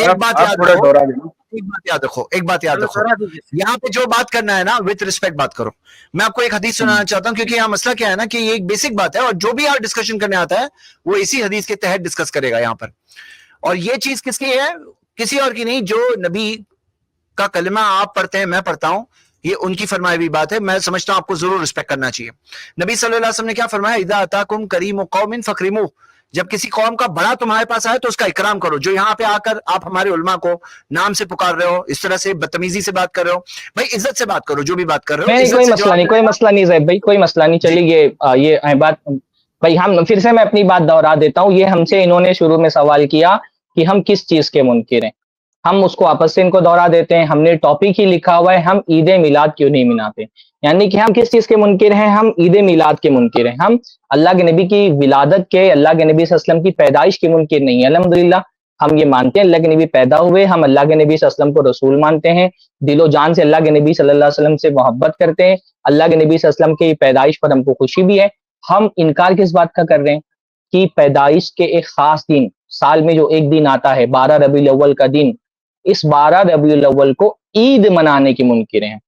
एक बात याद रखो, यहाँ पे जो बात करना है ना, विद रिस्पेक्ट बात करो। मैं आपको एक हदीस सुनाना चाहता हूँ, क्योंकि यहाँ मसला क्या है ना कि ये एक बेसिक बात है, और जो भी यहाँ डिस्कशन करने आता है वो इसी हदीस के तहत डिस्कस करेगा यहाँ पर। और ये चीज किसकी है? किसी और की नहीं। जो नबी का कलमा आप पढ़ते हैं, मैं पढ़ता हूं, ये उनकी फरमाई हुई बात है। मैं समझता हूं आपको जरूर रिस्पेक्ट करना चाहिए। नबी सल्लल्लाहु अलैहि वसल्लम ने क्या फरमाया? इदा अताकुम करीमु कौमिन फकरिमु, जब किसी कौम का बड़ा तुम्हारे पास आए तो उसका इकराम करो। जो यहाँ पे आकर आप हमारे उलमा को नाम से पुकार रहे हो, इस तरह से बदतमीजी से बात कर रहे हो, भाई इज्जत से बात करो। जो भी बात कर रहे हो, कोई मसला नहीं ज़ैद भाई, कोई मसला नहीं। चलिए ये बात भाई, हम फिर से मैं अपनी बात दोहरा देता हूँ। ये हमसे इन्होंने शुरू में सवाल किया कि हम किस चीज के मुनकिर हैं, हम उसको आपस से इनको दोहरा देते हैं। हमने टॉपिक ही लिखा हुआ है, हम ईद मिलाद क्यों नहीं मनाते, यानी कि हम किस चीज के मुनकिर हैं? हम ईद मिलाद के मुनकिर हैं। हम अल्लाह के नबी की विलादत के, अल्लाह के नबी सल्लल्लाहु अलैहि वसल्लम की पैदाइश के मुनकिर नहीं है। अल्हम्दुलिल्लाह हम ये मानते हैं अल्लाह के नबी पैदा हुए, हम अल्लाह के नबी सल्लल्लाहु अलैहि वसल्लम को रसूल मानते हैं, दिलो जान से अल्लाह के नबी सल्लल्लाहु अलैहि वसल्लम से मोहब्बत करते हैं, अल्लाह के नबी सल्लल्लाहु अलैहि वसल्लम की पैदाइश पर हमको खुशी भी है। हम इनकार किस बात का कर रहे हैं कि पैदाइश के एक खास दिन, साल में जो एक दिन आता है 12 रबीउल अव्वल का दिन, इस 12 रबीउल अव्वल को ईद मनाने की मुनकिर हैं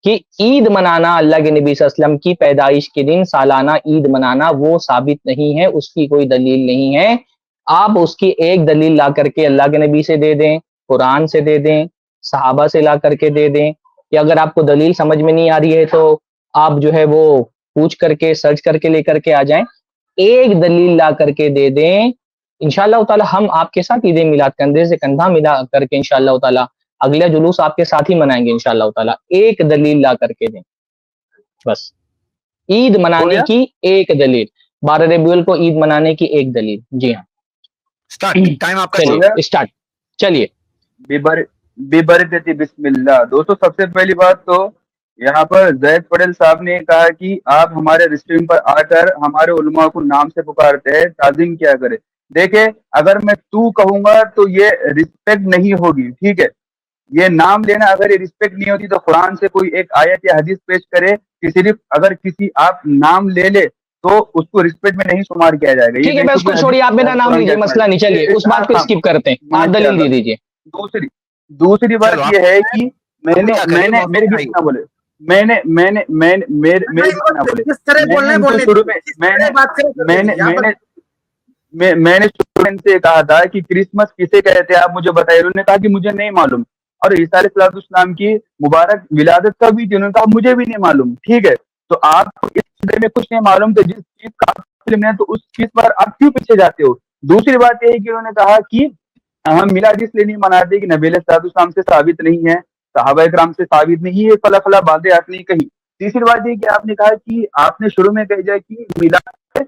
कि ईद मनाना, अल्लाह के नबी सल्लल्लाहु अलैहि वसल्लम की पैदाइश के दिन सालाना ईद मनाना वो साबित नहीं है, उसकी कोई दलील नहीं है। आप उसकी एक दलील ला करके अल्लाह के नबी से दे दें, कुरान से दे दें, सहाबा से ला करके दे दें, या अगर आपको दलील समझ में नहीं आ रही है तो आप जो है वो पूछ करके सर्च करके लेकर के आ जाएं, एक दलील ला करके दे दें। इंशाअल्लाह ताला हम आपके साथ ईद मिलाद कंधे से कंधा मिला करके इंशाअल्लाह ताला अगला जुलूस आपके साथ ही मनाएंगे इंशाअल्लाह ताला। एक दलील ला करके दें, बस ईद मनाने की एक दलील, 12 रबीउल को ईद मनाने की एक दलील। जी हाँ, स्टार्ट टाइम आपका, स्टार्ट। चलिए बिबरकती बिस्मिल्लाह। दोस्तों सबसे पहली बात तो यहाँ पर जैद पटेल साहब ने कहा कि आप हमारे स्ट्रीम पर आकर हमारे उलमा को नाम से पुकारते हैं, ताज़ीम क्या करे। देखे, अगर मैं तू कहूंगा तो ये रिस्पेक्ट नहीं होगी, ठीक है। ये नाम लेना अगर ये रिस्पेक्ट नहीं होती तो कुरान से कोई एक आयत या हदीस पेश करे कि सिर्फ अगर किसी आप नाम ले ले तो उसको रिस्पेक्ट में नहीं शुमार किया जाएगा। ठीक है, मैं उसको छोड़िए, आप मेरा नाम लीजिए, मसला नहीं, चलिए उस बात को स्किप करते हैं, आप दलील दे दीजिए। दूसरी बात ये है कि मैंने मेरे बीच ना बोले, मैंने मेरे बीच ना बोले, मैंने शुरू में इनसे कहा था कि क्रिसमस किसे कहते हैं आप मुझे बताइए। उन्होंने कहा कि मुझे नहीं मालूम। और ईसा अलैहिस्सलाम की मुबारक विलादत कब हुई थी? उन्होंने कहा मुझे भी नहीं मालूम। ठीक है, तो आपको इस बारे में कुछ नहीं मालूम तो जिस चीज का है तो उस चीज पर आप क्यों पीछे जाते हो? दूसरी बात यह है कि उन्होंने कहा कि हम मिलाद इसलिए नहीं मनाते कि नबी अलैहिस्सलाम से साबित नहीं है, सहाबा इकराम से साबित नहीं है, फला फला बातें आपने कही। तीसरी बात ये कि आपने कहा कि आपने शुरू में कह दिया कि मिलाद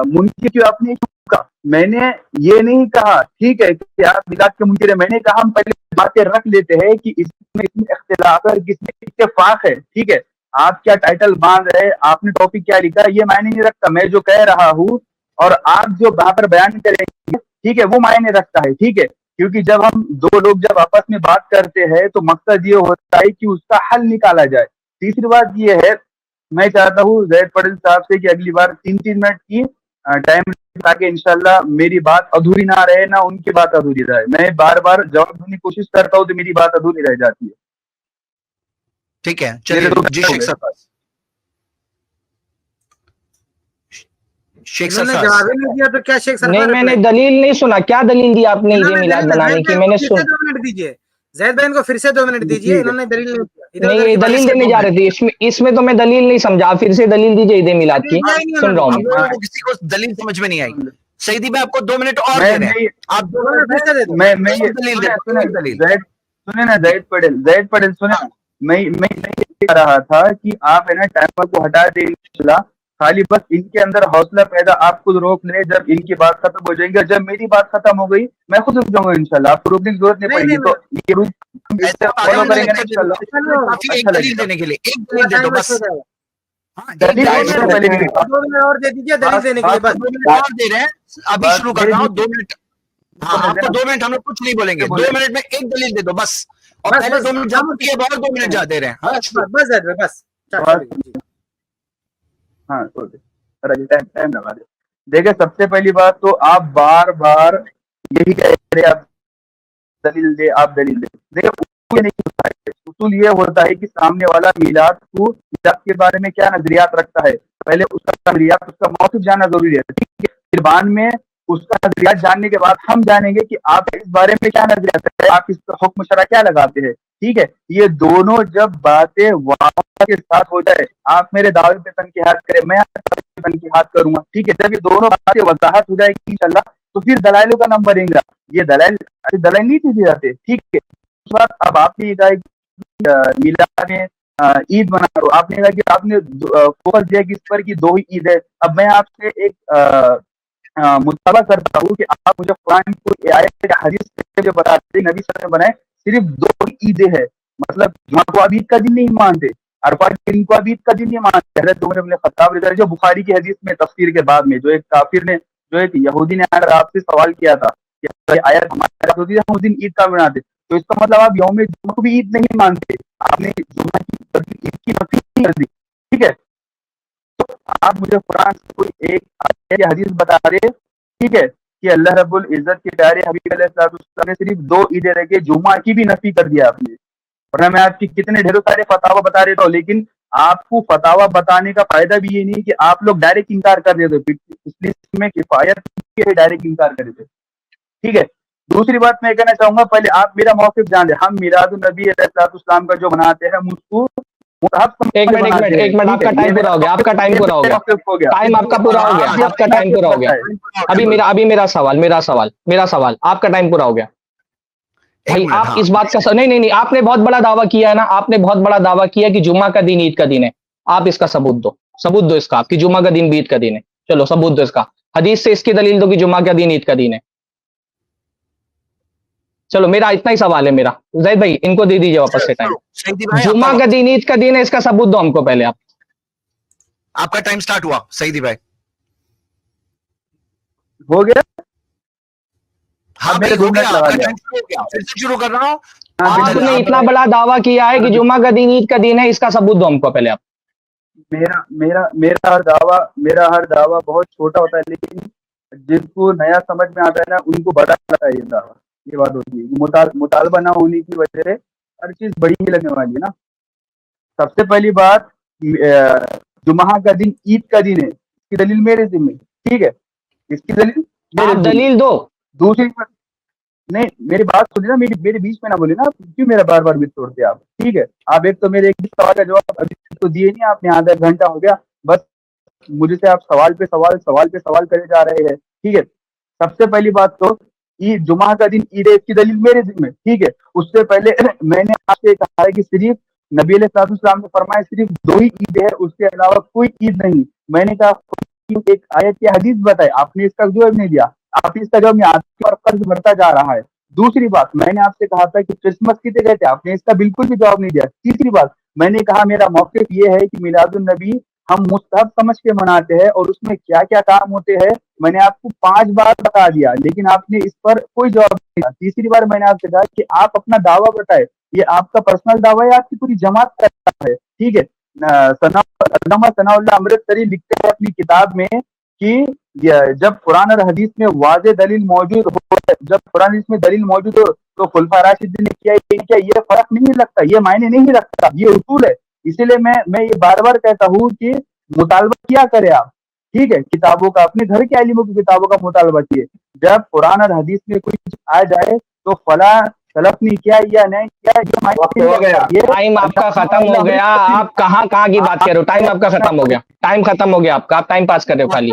मुनकिर क्यों आपने कहा, मैंने ये नहीं कहा। ठीक है कि आप मिलाद के मुनकिर है, मैंने कहा हम पहले बातें रख लेते हैं कि इसमें इख्तिलाफ है, किसमें इत्तेफाक है। ठीक है, आप क्या टाइटल बांध रहे, आपने टॉपिक क्या लिखा, ये मायने नहीं रखता। मैं जो कह रहा हूँ और आप जो वहां पर बयान करेंगे, ठीक है, वो मायने रखता है। ठीक है, क्योंकि जब हम दो लोग जब आपस में बात करते हैं तो मकसद ये होता है कि उसका हल निकाला जाए। तीसरी बात ये है, मैं चाहता हूँ जैद पटेल साहब से कि अगली बार 3-3 मिनट की टाइम, ताकि इंशाल्लाह मेरी बात अधूरी ना रहे, ना उनकी बात अधूरी रहे। मैं बार बार जवाब देने की कोशिश करता हूँ तो मेरी बात अधूरी रह जाती है। ठीक है, चलिए जी शेख सरफराज। शेख सरफराज जवाब ही नहीं दिया तो क्या शेख सरफराज? नहीं, मैंने दलील नहीं सुना, क्या दलील दी आपने ईद मिलाद बनाने की? मैंने सुन 2 मिनट दीजिए, जैद भाई को फिर से 2 मिनट दीजिए। इन्होंने दलील नहीं दिया, नहीं, ये दलील देने जा रहे थे, इसमें तो मैं दलील नहीं समझा, फिर से दलील दीजिए ईद मिलाद की। सुन रहा हूँ मैं, किसी को दलील समझ में नहीं आई। सईदी भाई आपको 2 मिनट और दे रहे हैं, आप 2 मिनट फिर से दे दो। मैं दलील दे, सुने ना जैद पटेल सुने, मैं ये कह रहा था कि आप है ना टाइमर को हटा दें इंशाल्लाह, खाली बस इनके अंदर हौसला पैदा आप खुद रोक ले। जब इनकी बात खत्म हो जाएगी, जब मेरी बात खत्म हो गई मैं खुद रुक जाऊंगा इंशाल्लाह, आपको रोकने की जरूरत नहीं पड़ेगी। तो ये रूल फॉलो करेंगे ना इंशाल्लाह। एक दलील देने के लिए एक दलील दे दो बस। दलील और दे दीजिए, दलील देने के लिए बस 2 मिनट और दे रहे हैं, अभी शुरू कर रहा हूँ। 2 मिनट, हाँ आपको 2 मिनट, हम लोग कुछ नहीं बोलेंगे, 2 मिनट में एक दलील दे दो बस। और पहले 2 मिनट जब किए, बहुत 2 मिनट जा दे रहे हैं। बस हाँ, टाइम लगा दे। देखिए, सबसे पहली बात तो आप बार बार यही कह रहे हैं आप दलील दे, आप दलील दे। देखिए, उसूल नहीं होता है, उसूल ये होता है कि सामने वाला मिलाद के बारे में क्या नजरियात रखता है, पहले उसका नजरियात, उसका मौक़िफ़ जानना जरूरी है। ठीक है, फिर बाद में उसका नजरियात जानने के बाद हम जानेंगे कि आप इस बारे में क्या नजरियात है, आप इस पर हुक्म शरा क्या लगाते हैं। ठीक है, ये दोनों जब बातें वाक़ा के साथ हो जाए, आप मेरे दावे पे तनकीहात करें, मैं आपके तनकीहात करूंगा। ठीक है, जब ये दोनों बातें वजाहत हो जाएगी इंशाल्लाह, तो फिर दलाइलों का नंबर आएगा। ये दलाइल नहीं दिए जाते। ठीक है, उस बात अब आपने ये कहा मिलाद में ईद मना रहे हो, आपने कहा कि आपने फोकस दिया कि इस पर की 2 ही ईद है। अब मैं आपसे एक मुताबा करता हूँ कि आप मुझे कुरान की आयत या हदीस से जो बताते हैं नबी सल्लल्लाहु अलैहि वसल्लम बनाए सिर्फ 2 ईदें हैं, मतलब जुमा को आप ईद का दिन नहीं मानते, अरफा के दिन को आप ईद का दिन नहीं मानते। हज़रत उमर इब्न खत्ताब रज़ियल्लाहु अन्हु, जो बुखारी की हदीस में तफसीर के बाद में जो एक काफिर ने, जो एक यहूदी ने आकर आपसे सवाल किया था कि आयत हमारे पास होती है, हम उस दिन ईद का बनाते, तो इसका मतलब आप यौम जुमा को भी ईद नहीं मानते, आपने जुमा की ईद की नफी कर दी। ठीक है, तो आप मुझे कुरान से कोई एक आयत या हदीस बता रहे, ठीक है, कि अल्लाह रब्बुल इज्जत के प्यारे हबीब अलैहिस्सलाम ने सिर्फ 2 ईदें रखे, जुमा की भी नफी कर दिया आपने। वरना मैं आपकी कितने ढेरों सारे फतावा बता देता हूँ, लेकिन आपको फतावा बताने का फायदा भी ये नहीं कि आप लोग डायरेक्ट इनकार कर देते हो, इसलिए इसमें किफायत डायरेक्ट इनकार कर देते। ठीक है, दूसरी बात मैं कहना चाहूंगा, पहले आप मेरा मौक़िफ़ जान ले। हम मिलादुन नबी अलैहिस्सलाम का जो मनाते हैं, हम उसको एक मिनट, आपका टाइम पूरा हो गया, आपका टाइम पूरा हो गया, टाइम आपका पूरा हो गया, आपका टाइम पूरा हो गया। अभी मेरा सवाल, आपका टाइम पूरा हो गया भाई। आप इस बात का नहीं, आपने बहुत बड़ा दावा किया है ना, आपने बहुत बड़ा दावा किया कि जुम्मा का दिन ईद का दिन है। आप इसका सबूत दो इसका, आपकी जुम्मा का दिन भी ईद का दिन है। चलो सबूत दो इसका, हदीस से इसकी दलील दो कि जुम्मा का दिन ईद का दिन है। चलो, मेरा इतना ही सवाल है मेरा। जैद भाई, इनको दे दीजिए वापस से टाइम। जुम्मा का दिन ईद का दिन है, इसका सबूत दो हमको पहले आप। आपका टाइम स्टार्ट हुआ सईदी भाई, हो गया। हाँ भाई हो गया, आपका टाइम शुरू हो गया, फिर से शुरू कर रहा हूँ। आपने इतना बड़ा दावा किया है कि जुमा का दिन ईद का दिन है, इसका सबूत दो हमको पहले आप। मेरा मेरा मेरा हर दावा बहुत छोटा होता है, लेकिन जिसको नया समझ में आता है ना उनको बड़ा लगता है ये दावा। ये बात होती है कि मुतालबा ना होने की वजह से हर चीज बड़ी ही लगने वाली है ना। सबसे पहली बात, जुमा का दिन ईद का दिन है, इसकी दलील मेरे जिम्मे, ठीक है, इसकी दलील आप दलील दो। दूसरी बात, नहीं मेरी बात सुनिए ना, मेरे बीच में ना बोले ना, क्यों मेरा बार बार बीच तोड़ते आप, ठीक है। आप एक तो मेरे एक सवाल का जवाब अभी तो दिए नहीं आपने, आधा घंटा हो गया बस मुझे से आप सवाल पे सवाल करे जा रहे हैं, ठीक है। सबसे पहली बात तो ईद, जुमा का दिन ईद है, इसकी दलील मेरे जिम्मे, ठीक है। उससे पहले मैंने आपसे कहा है कि सिर्फ नबी अलैहिस्सलाम ने फरमाया सिर्फ 2 ही ईद है, उसके अलावा कोई ईद नहीं। मैंने कहा एक आयत की हदीस बताए, आपने इसका जवाब नहीं दिया, आपने इसका जवाब नहीं, आपके और कर्ज बढ़ता जा रहा है। दूसरी बात, मैंने आपसे कहा था कि क्रिसमस किसे कहते हैं, आपने इसका बिल्कुल भी जवाब नहीं दिया। तीसरी बात, मैंने कहा मेरा मौक़िफ़ ये है कि मिलादुन नबी हम मुस्तहब समझ के मनाते हैं और उसमें क्या क्या काम होते हैं, मैंने आपको 5 बार बता दिया, लेकिन आपने इस पर कोई जवाब नहीं दिया। तीसरी बार मैंने आपसे कहा कि आप अपना दावा बताए, ये आपका पर्सनल दावा है, आपकी पूरी जमात का दावा है, ठीक है। सनाउल्लाह अमृतसरी लिखते हैं अपनी किताब में कि जब कुरान और हदीस में वाज़े दलील मौजूद हो, जब कुरान हदीस में दलील मौजूद हो तो खुलफा राशिदीन ने क्या ये फर्क नहीं लगता, ये मायने नहीं रखता, ये उसूल है। इसीलिए मैं ये बार बार कहता हूँ कि मुतालबा किया करे आप, ठीक है, किताबों का, अपने घर के आलिमों की किताबों का मुतालबा किए। जब कुरान और हदीस में कुछ आ जाए तो फला सलफ ने किया या नहीं किया, ये टाइम आपका खत्म हो गया। आप कहाँ की बात कर रहे हो, टाइम आपका खत्म हो गया, टाइम खत्म हो गया आपका, आप टाइम पास कर रहे हो खाली।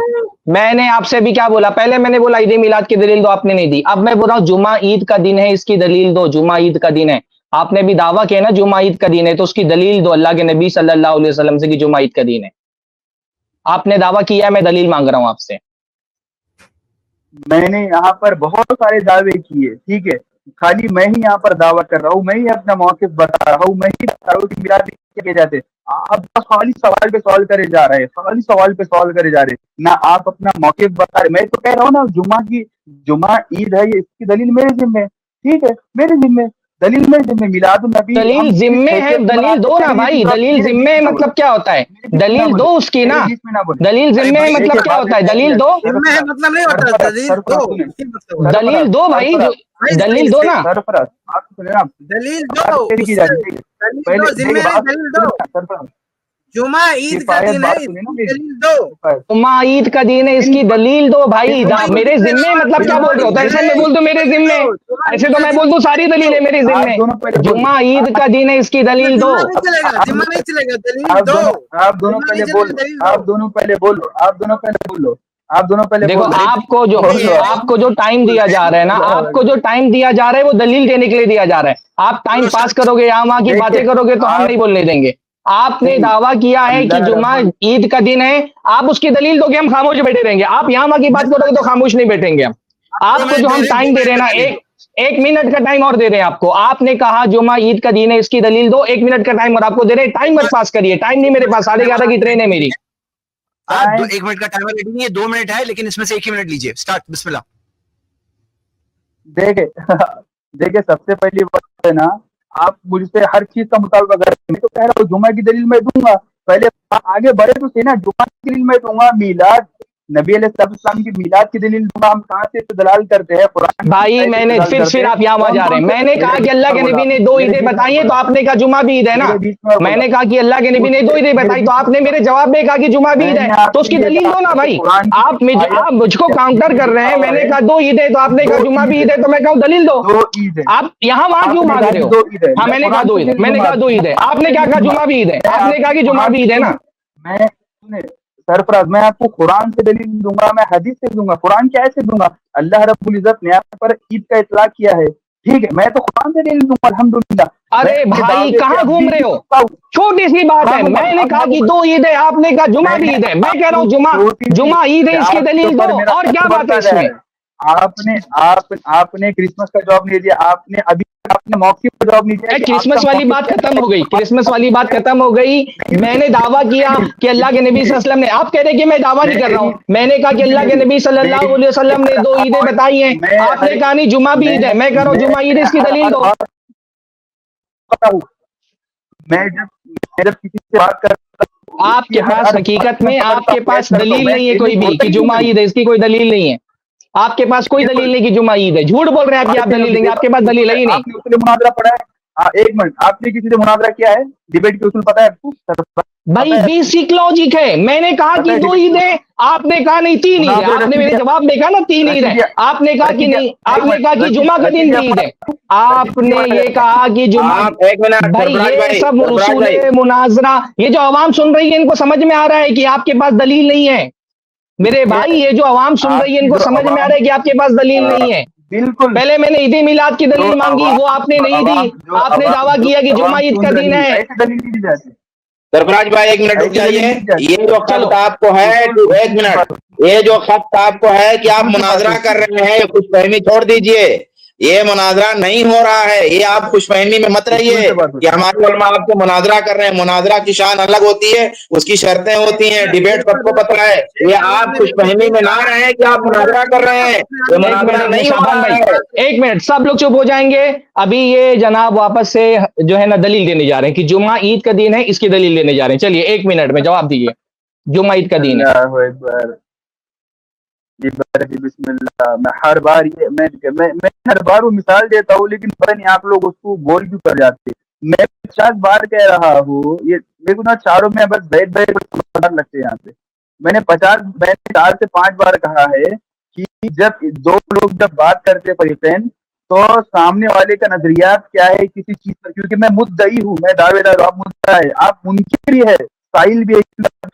मैंने आपसे भी क्या बोला, पहले मैंने बोला ईद मिलाद की दलील दो, आपने नहीं दी। अब मैं बोल रहा हूँ जुमा ईद का दिन है, इसकी दलील दो, जुमा ईद का दिन है। आपने भी दावा किया ना जुमा ईद का दिन है, तो उसकी दलील दो अल्लाह के नबी सल्लल्लाहु अलैहि वसल्लम से कि जुमा ईद का दिन है। आपने दावा किया, मैं दलील मांग रहा हूँ आपसे। मैंने यहाँ पर बहुत सारे दावे किए, ठीक है, खाली मैं ही यहाँ पर दावा कर रहा हूँ, मैं ही अपना मौक़िफ़ बता रहा हूँ, मैं ही बता रहा हूँ कि मिलाद किए जाते। आप बस खाली सवाल पे सवाल करे जा रहे हैं, खाली सवाल पे सवाल करे जा रहे हैं ना, आप अपना मौक़िफ़ बता रहे। मैं तो कह रहा हूँ ना, जुमा ईद है, ये इसकी दलील मेरे जिम्मे, ठीक है, मेरे जिम्मे दलील, मेरे जिम्मे मिलादुन नबी, दलील जिम्मे है, दलील दो ना भाई। दलील जिम्मे मतलब क्या होता है, दलील दो उसकी ना, दलील जिम्मे है मतलब क्या होता है, दलील दो, मतलब नहीं होता, दलील दो भाई, दलील दो ना, दलील दो, जुमा ईद का दिन है, दलील दो, जुमा ईद का दिन है, इसकी दलील दो भाई। मेरे जिम्मे मतलब क्या बोल रहे हो, ऐसे मैं बोल दूं मेरे जिम्मे, ऐसे तो मैं बोल दूं सारी दलील है मेरे जिम्मे। जुमा ईद का दिन है, इसकी दलील दो। जुमा नहीं चलेगा, दलील दो। आप दोनों पहले बोलो, आप दोनों पहले देखो, आपको जो टाइम दिया जा रहा है ना, आपको जो टाइम दिया जा रहा है वो दलील देने के लिए दिया जा रहा है। आप टाइम पास करोगे, यहाँ वहां की बातें करोगे तो हम नहीं बोलने देंगे। आपने दावा किया है कि जुमा ईद का दिन है, आप उसकी दलील दोगे, हम खामोश बैठे रहेंगे। आप यहाँ वहां की बात करोगे तो खामोश नहीं बैठेंगे हम। आपको जो हम टाइम दे रहे हैं ना, एक मिनट का टाइम और दे रहे हैं आपको। आपने कहा जुमा ईद का दिन है, इसकी दलील दो, 1 मिनट का टाइम और आपको दे रहे हैं। टाइम मत पास करिए, टाइम नहीं मेरे पास, 11:30 की ट्रेन है मेरी। 1 मिनट का टाइमर रेडी नहीं है, 2 मिनट है, लेकिन इसमें से 1 ही मिनट लीजिए। स्टार्ट, बिस्मिल्लाह। देखे सबसे पहली बात है ना, आप मुझसे हर चीज का मुतालबा कर, मैं तो कह रहा हूँ जुमा की दलील मैं दूंगा, पहले आगे बढ़े तो सही ना। जुमा की दलील मैं दूंगा, मिलाद नबी अलैहिस्सलाम की मिलाद की दलील दूंगा। हम कहाँ से दलाल करते हैं, कुरान भाई मैंने फिर आप यहाँ वहां जा रहे हैं। मैंने कहा कि अल्लाह के नबी ने 2 ईदें बताई है, तो आपने कहा जुमा भी ईद है ना। मैंने कहा कि अल्लाह के नबी ने 2 ईदें बताई, तो आपने मेरे जवाब में कहा कि जुमा भी ईद है, तो उसकी दलील दो ना भाई। आप मुझको काउंटर कर रहे हैं। मैंने कहा 2 ईद है, तो आपने कहा जुमा भी ईद है, तो मैं कहूँ दलील दो। आप यहाँ वहां क्यों भाग रहे हो? हाँ, मैंने कहा 2 ईद है, मैंने कहा 2 ईद है, आपने क्या कहा जुमा भी ईद है, आपने कहा कि जुमा भी ईद है ना। मैं सरफराज, मैं आपको कुरान से दलील दूंगा, मैं हदीस से दूंगा। कुरान क्या ऐसे दूंगा, अल्लाह रब्बुल इज्जत ने यहाँ पर ईद का इतलाक किया है, ठीक है, मैं तो कुरान से दलील दूंगा अल्हम्दुलिल्लाह। अरे भाई कहाँ घूम रहे हो, छोटी सी बात है। मैंने कहा कि 2 ईद है, आपने कहा जुमा भी ईद है। मैं कह रहा हूँ जुमा ईद है, इसकी दलील दो। और क्या बात है इसमें? आपने क्रिसमस का जवाब नहीं दिया, आपने मौक़िफ़ का जवाब नहीं दिया। क्रिसमस वाली बात खत्म हो गई, क्रिसमस वाली बात खत्म हो गई। मैंने दावा किया कि अल्लाह के नबी सल्लल्लाहु अलैहि वसल्लम ने, आप कह रहे कि मैं दावा नहीं कर रहा हूँ। मैंने कहा कि अल्लाह के नबी सल्लल्लाहु अलैहि वसल्लम ने 2 ईदें बताई हैं, आपने कहा नहीं जुमा भी ईद है। मैं कह रहा हूँ जुमा ईद, इसकी दलील दो। पता हूँ। मैं जब किसी से बात करता हूँ, आपके पास हकीकत में आपके पास दलील नहीं है कोई भी कि जुमा ईद है, इसकी कोई दलील नहीं है। आपके पास कोई दलील नहीं कि जुमा ईद है। झूठ बोल रहे हैं आप कि आप दलील देंगे, आपके पास दलील है ही नहीं। आपने उससे मुनाजरा पढ़ा है? एक मिनट, आपने किसी से मुनाजरा किया है? डिबेट के उसूल पता है आपको? भाई बेसिक लॉजिक है। मैंने कहा कि 2 ईद है, आपने कहा नहीं 3 ईद है। आपने मेरे जवाब देखा ना, 3 ईद है। आपने कहा कि नहीं, आपने कहा कि जुमा का दिन 3 ईद है। आपने ये कहा कि जुमा, एक मिनट भाई ये सब उसूल मुनाजरा, ये जो आवाम सुन रही है इनको समझ में आ रहा है कि आपके पास दलील नहीं है। मेरे भाई ये जो आवाम सुन रही है इनको समझ में आ रहा है कि आपके पास दलील नहीं है। बिल्कुल। पहले मैंने ईद मिलाद की दलील मांगी, वो आपने नहीं दी। आपने दावा किया कि जुमा ईद का दिन है। सरफराज भाई एक मिनट रुक जाइए। ये जो खत आपको है, एक मिनट, ये जो खत आपको है कि आप मुनाजरा कर रहे हैं, ये खुशफहमी छोड़ दीजिए। ये मुनाजरा नहीं हो रहा है, ये आप खुशफहमी में मत रहिए कि हमारे उलमा आपसे मुनाजरा कर रहे हैं। मुनाजरा की शान अलग होती है, उसकी शर्तें होती हैं, डिबेट सबको पता है। ये आप खुशफहमी में ना रहे कि आप मुनाजरा कर रहे हैं, ये मुनाजरा नहीं हो रहा है। 1 मिनट, सब लोग चुप हो जाएंगे। अभी ये जनाब वापस से जो है ना दलील देने जा रहे हैं कि जुमा ईद का दिन है, इसकी दलील देने जा रहे हैं। चलिए 1 मिनट में जवाब दीजिए, जुमा ईद का दिन है। बिस्मिल्लाह। मैं हर बार वो मिसाल देता हूँ, लेकिन पता नहीं आप लोग उसको गोल क्यों कर जाते। मैं 50 बार कह रहा हूँ, ये देखो ना, चारों में बस बैठ लगते हैं यहाँ पे। मैंने 4 से 5 बार कहा है कि जब दो लोग जब बात करते परिफ्रेंड, तो सामने वाले का नजरियात क्या है किसी चीज पर, क्योंकि मैं मुद्दई हूँ, मैं दावेदार, आप मुद्दा है, आप मुनकिर भी है, साहिल भी है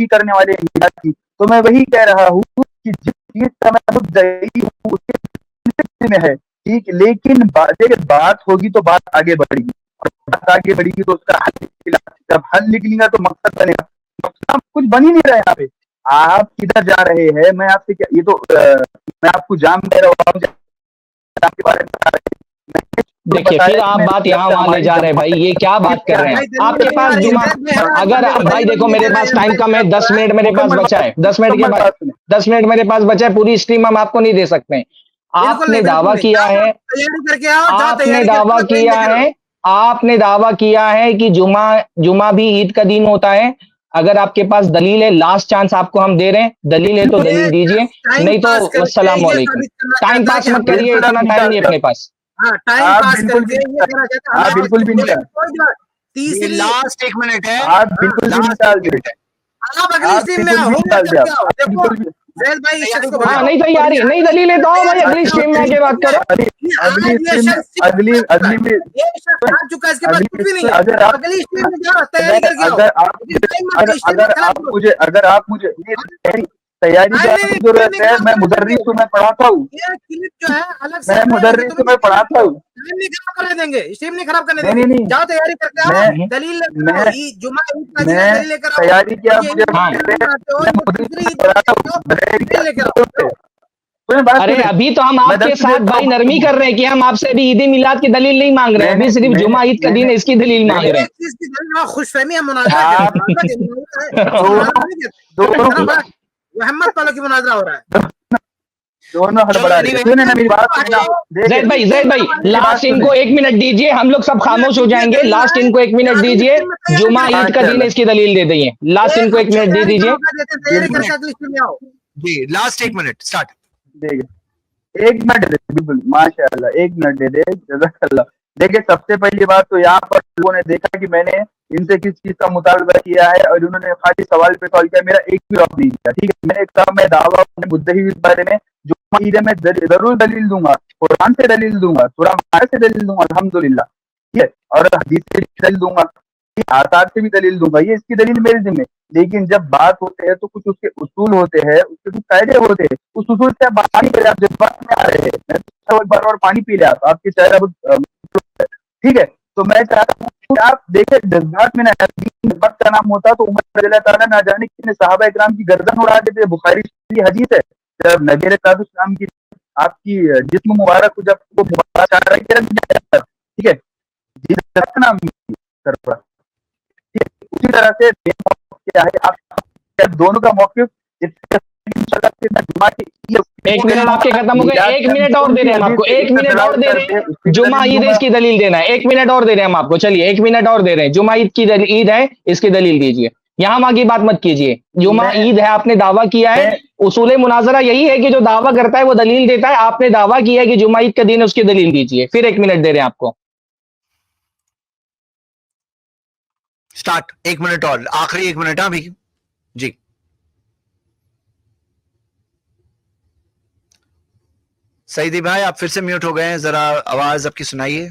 करने वाले की। तो मैं वही कह रहा हूँ कि जिस चीज का मैं मुद्दई हूँ उसके में है, ठीक, लेकिन बात होगी तो बात आगे बढ़ेगी, और बात आगे बढ़ेगी तो उसका हल निकलेगा। जब हल निकलेगा तो मकसद बनेगा। मकसद कुछ बन ही नहीं रहा है यहाँ पे। आप किधर जा रहे हैं? मैं आपसे क्या, ये तो मैं आपको जाम दे रहा हूँ, आपके बारे में बता रहे हैं। देखिए फिर आप बात यहाँ वहां ले जा रहे हैं भाई, ये क्या बात कर रहे हैं आपके पास जुमा। अगर भाई देखो मेरे पास टाइम कम है, 10 मिनट मेरे पास बचा है, 10 मिनट के बाद 10 मिनट मेरे पास बचा है, पूरी स्ट्रीम हम आपको नहीं दे सकते। आपने दावा किया है, आपने दावा किया है कि जुमा भी ईद का दिन होता है। अगर आपके पास दलील है, लास्ट चांस आपको हम दे रहे हैं, दलील है तो दलील दीजिए, नहीं तो अस्सलाम वालेकुम। टाइम पास मत करिए, इतना टाइम नहीं अपने पास। बिल्कुल भी नहीं। तीसरी लास्ट 1 मिनट है, आप बिल्कुल भी निकाल दे। आप अगली स्ट्रीम में आओ, देखो जैद भाई हाँ नहीं तैयारी नहीं दलील है तो आओ भाई अगली स्ट्रीम में आके बात करो। अगली में आ चुका है, इसके बाद कुछ भी नहीं है। अगली स्ट्रीम में जाओ, तैयारी करके आओ। अगर आप मुझे तैयारी की जरूरत है, मैं मुदर्रिस हूँ, मैं पढ़ाता हूँ। ये क्लिप जो है अलग से मैं मुदर्रिस हूँ, मैं पढ़ाता हूँ। टाइम नहीं खराब करने देंगे, स्ट्रीम नहीं खराब करने देंगे। जाओ तैयारी करके आओ, दलील लेकर आओ। जुमा ईद का दिन दलील लेकर आओ। तैयारी किया मुझे। अरे अभी तो हम आपके साथ भाई नरमी कर रहे हैं कि हम आपसे अभी ईद मिलाद की दलील नहीं मांग रहे हैं, अभी सिर्फ जुमा ईद का दिन है इसकी दलील मांग रहे हैं। खुशफहमी हम मोहम्मद वालों की मुनाजरा हो रहा है। दोनों हड़बड़ा रहे हैं। ना मेरी बात जैद भाई लास्ट इनको 1 मिनट दीजिए, हम लोग सब खामोश हो जाएंगे। लास्ट इनको 1 मिनट दीजिए, जुमा ईद का दिन है इसकी दलील दे दीजिए। लास्ट इनको 1 मिनट दे दीजिए जी, लास्ट 1 मिनट स्टार्ट। 1 मिनट दे, बिल्कुल माशाल्लाह 1 मिनट दे दे, जज़ाकल्लाह। देखिए सबसे पहली बात तो यहाँ पर लोगों ने देखा कि मैंने इनसे किस चीज का मुतालबा किया है और उन्होंने खाली सवाल पे सवाल किया, मेरा एक भी जवाब नहीं दिया। ठीक है, मैंने कहा मैं दावा मुद्दई इस बारे में जो मैं जरूर दलील दूंगा, कुरान से दलील दूंगा, सूरह से दलील दूंगा अल्हम्दुलिल्लाह, ठीक है, और हदीस से दलील दूंगा, आसार से भी दलील दूंगा, ये इसकी दलील मेरे जिम्मे। लेकिन जब बात होते हैं तो कुछ उसके उसूल होते हैं, उसके कुछ कायदे होते हैं, उस उसूल से आप पानी पी रहे, आप जज्बात में आ रहे हैं, मैं तो एक बार और पानी पी लिया तो आपके चेहरा बहुत ठीक है। तो मैं चाहता हूँ आप देखें जज्बात में ना, जज्बात का नाम होता तो उमर रज़ियल्लाहु ताला ना जाने कितने सहाबा इकराम की गर्दन उड़ा देते। बुखारी की हदीस है, जब नबी अलैहिस्सलाम की आपकी जिस्म मुबारक को जब वो मुबारक, ठीक है, जिसका नाम उसी तरह से क्या है, आप दोनों का मौक़िफ़ इंशाल्लाह फिर मैं जुमा की 1 मिनट आपके खत्म हो गए, 1 मिनट और दे रहे हैं हम आपको, 1 मिनट और दे रहे हैं। जुमा ईद है, इसकी दलील देना है, 1 मिनट और दे रहे हैं हम आपको। चलिए 1 मिनट और दे रहे हैं, जुमा ईद की ईद है, इसकी दलील दीजिए। यहाँ वहां की बात मत कीजिए, जुमा ईद है, आपने दावा किया है। उसूल मुनाजरा यही है कि जो दावा करता है वो दलील देता है। आपने दावा किया है कि जुमा ईद का दिन है, उसकी दलील दीजिए। फिर 1 मिनट दे रहे हैं आपको। स्टार्ट, 1 मिनट और, आखिरी 1 मिनट। अभी जी सईदी भाई आप फिर से म्यूट हो गए हैं, जरा आवाज आपकी सुनाइए।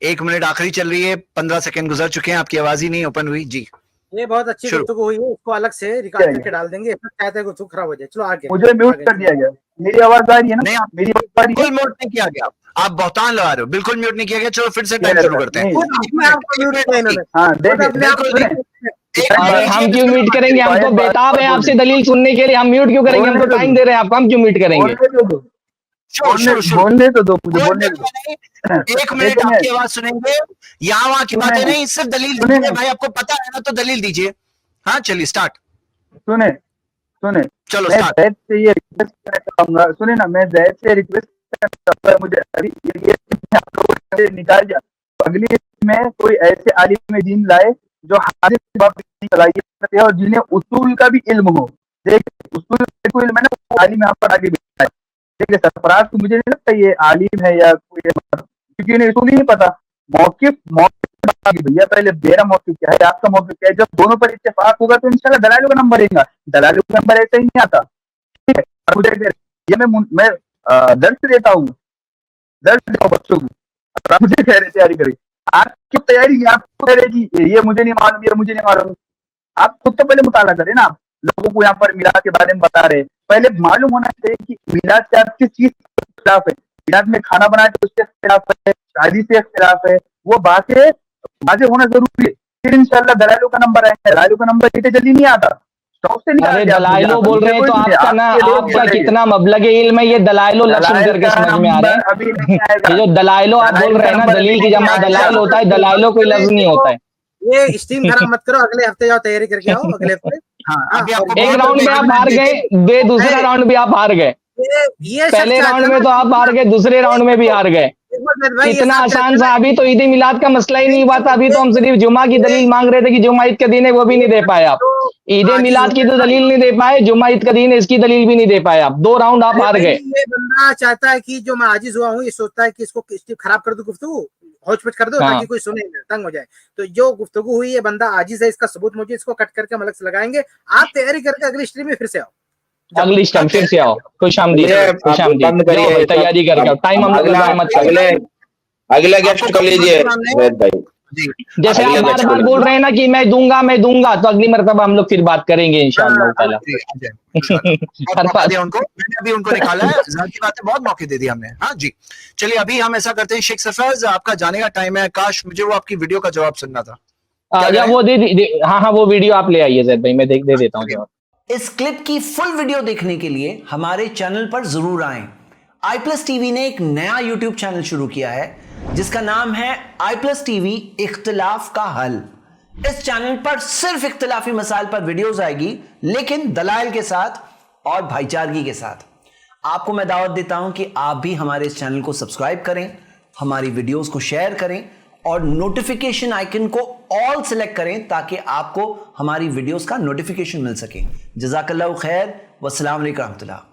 1 मिनट आखिरी चल रही है, 15 सेकंड गुजर चुके हैं, आपकी आवाज ही नहीं ओपन हुई। जी ये बहुत अच्छी गुफ्तगू हुई है, इसको अलग से रिकॉर्ड करके डाल देंगे, कहते हैं गुफ्तगू खराब हो जाए। चलो आगे। मुझे म्यूट कर दिया गया, मेरी आवाज आ रही है ना? नहीं, मेरी आवाज आ रही है? बिल्कुल म्यूट नहीं किया गया, आप बहुतान लगा रहे हो। बिल्कुल म्यूट नहीं किया गया। चलो फिर से टाइम शुरू करते हैं। हाँ देखिए, हम क्यों म्यूट करेंगे? हम तो बेताब है आपसे दलील सुनने के लिए, हम म्यूट क्यों करेंगे? हम तो टाइम दे रहे हैं आपको, हम क्यों म्यूट करेंगे? बोलने तो दो मुझे, बोलने दो। 1 मिनट आपकी आवाज सुनेंगे, यहाँ वहां की बातें नहीं, सिर्फ दलील दीजिए। भाई आपको पता है ना, तो दलील दीजिए। हाँ चलिए स्टार्ट। सुने चलो मैं स्टार्ट। जैद से ये रिक्वेस्ट करना चाहूंगा, सुने ना, मैं जैद से रिक्वेस्ट करना चाहूंगा, मुझे अभी ये आप लोगों से निकाल जाए। अगली में कोई ऐसे आलिम दीन लाए जो हाजिर जवाब की सलाहियत है और जिन्हें उसूल का भी इल्म हो। देखिए उसूल को इल्म है ना, वो आलिम यहाँ पर आगे बैठा है। ठीक है, सरफराज को मुझे नहीं लगता ये आलिम है या कोई, क्योंकि उन्हें उसूल ही नहीं पता। मौकिफ भैया, पहले मेरा मौकिफ क्या है, आपका मौकिफ क्या है? जब दोनों पर इत्तेफाक होगा तो इंशाल्लाह दलालों का नंबर आएगा। दलालों का नंबर ऐसे ही नहीं आता। ठीक है, मुझे ये मैं दर्द देता हूँ, दर्द देता हूँ बच्चों को। आप मुझे कह रहे तैयारी करें, आपकी तैयारी आपको कह रहे कि ये मुझे नहीं मालूम, ये मुझे नहीं मालूम। आप खुद तो पहले मुताला करें ना। आप लोगों को यहाँ पर मिलाद के बारे में बता रहे, पहले मालूम होना चाहिए कि मिलाद से आप किस चीज के खिलाफ है। मिलाद में खाना बनाए तो उसके खिलाफ है, शादी से खिलाफ है, वो बातें वाज़ेह होना जरूरी है। फिर इंशाल्लाह दलालों का नंबर आएगा। दलालों का नंबर इतने जल्दी नहीं आता। अरे दलाइलो बोल रहे हैं तो आपका ना, आपका कितना मबलग इल्म है, ये दलाइलो लफ्ज़ सुन करके समझ में आ रहा है। ये जो दलाइलो आप बोल रहे हैं ना, दलील की जमा दलाइल होता है, दलाइलो कोई लफ्ज़ नहीं होता है। ये स्टीम खराब मत करो, अगले हफ्ते जाओ तैयारी करके आओ। अगले हफ्ते एक राउंड में आप हार गए, दूसरा राउंड भी आप हार गए। पहले राउंड में तो आप हार गए, दूसरे राउंड में भी हार गए। इतना आसान सा, अभी तो ईद मिलाद का मसला ही नहीं हुआ था। अभी तो हम सिर्फ जुमा की दलील मांग रहे थे कि जुमा ईद का दिन है, वो भी नहीं दे पाए आप। ईद मिलाद की तो दलील नहीं दे पाए, जुमा ईद का दिन है इसकी दलील भी नहीं दे पाए आप। 2 राउंड आप हार गए। ये बंदा चाहता है कि जो मैं आजिज हुआ हूँ, ये सोचता है कि इसको खराब कर दो, गुफ्तगू होच-पोच कर दो ताकि कोई सुने ना, तंग हो जाए। तो जो गुफ्तगू हुई, ये बंदा आजिज है, इसका सबूत मुझे, इसको कट करके हम अलग से लगाएंगे। आप तैयारी करके अगली स्ट्रीम में फिर से आओ, अगली स्ट्रीम फिर से आओ। खुशामदीद, तैयारी करके टाइम हम लोग मत। अगला गेस्ट कर लीजिए भाई। जैसे आप बार-बार बोल रहे हैं ना कि मैं दूंगा, तो अगली मर्तबा हम लोग फिर बात करेंगे इंशाअल्लाह ताला। उनको मैंने अभी उनको निकाला है, जाहिर बात है, बहुत मौके दे दिए हमने। हाँ जी, चलिए अभी हम ऐसा करते हैं, शेख सरफराज आपका जाने का टाइम है। काश मुझे वो आपकी वीडियो का जवाब सुनना था। या वो हाँ वो वीडियो आप ले आइए जैद भाई, मैं दे देता हूँ जवाब। इस क्लिप की फुल वीडियो देखने के लिए हमारे चैनल पर जरूर आएं। iPlus TV ने एक नया YouTube चैनल शुरू किया है जिसका नाम है iPlus TV इख्तिलाफ का हल। इस चैनल पर सिर्फ इख्तिलाफी मसाइल पर वीडियोस आएगी, लेकिन दलाइल के साथ और भाईचारगी के साथ। आपको मैं दावत देता हूं कि आप भी हमारे इस चैनल को सब्सक्राइब करें, हमारी वीडियोस को शेयर करें और नोटिफिकेशन आइकन को ऑल सेलेक्ट करें ताकि आपको हमारी वीडियोस का नोटिफिकेशन मिल सके। जज़ाकल्लाहु खैर, वस्सलाम अलैकुम रहमतुल्लाह।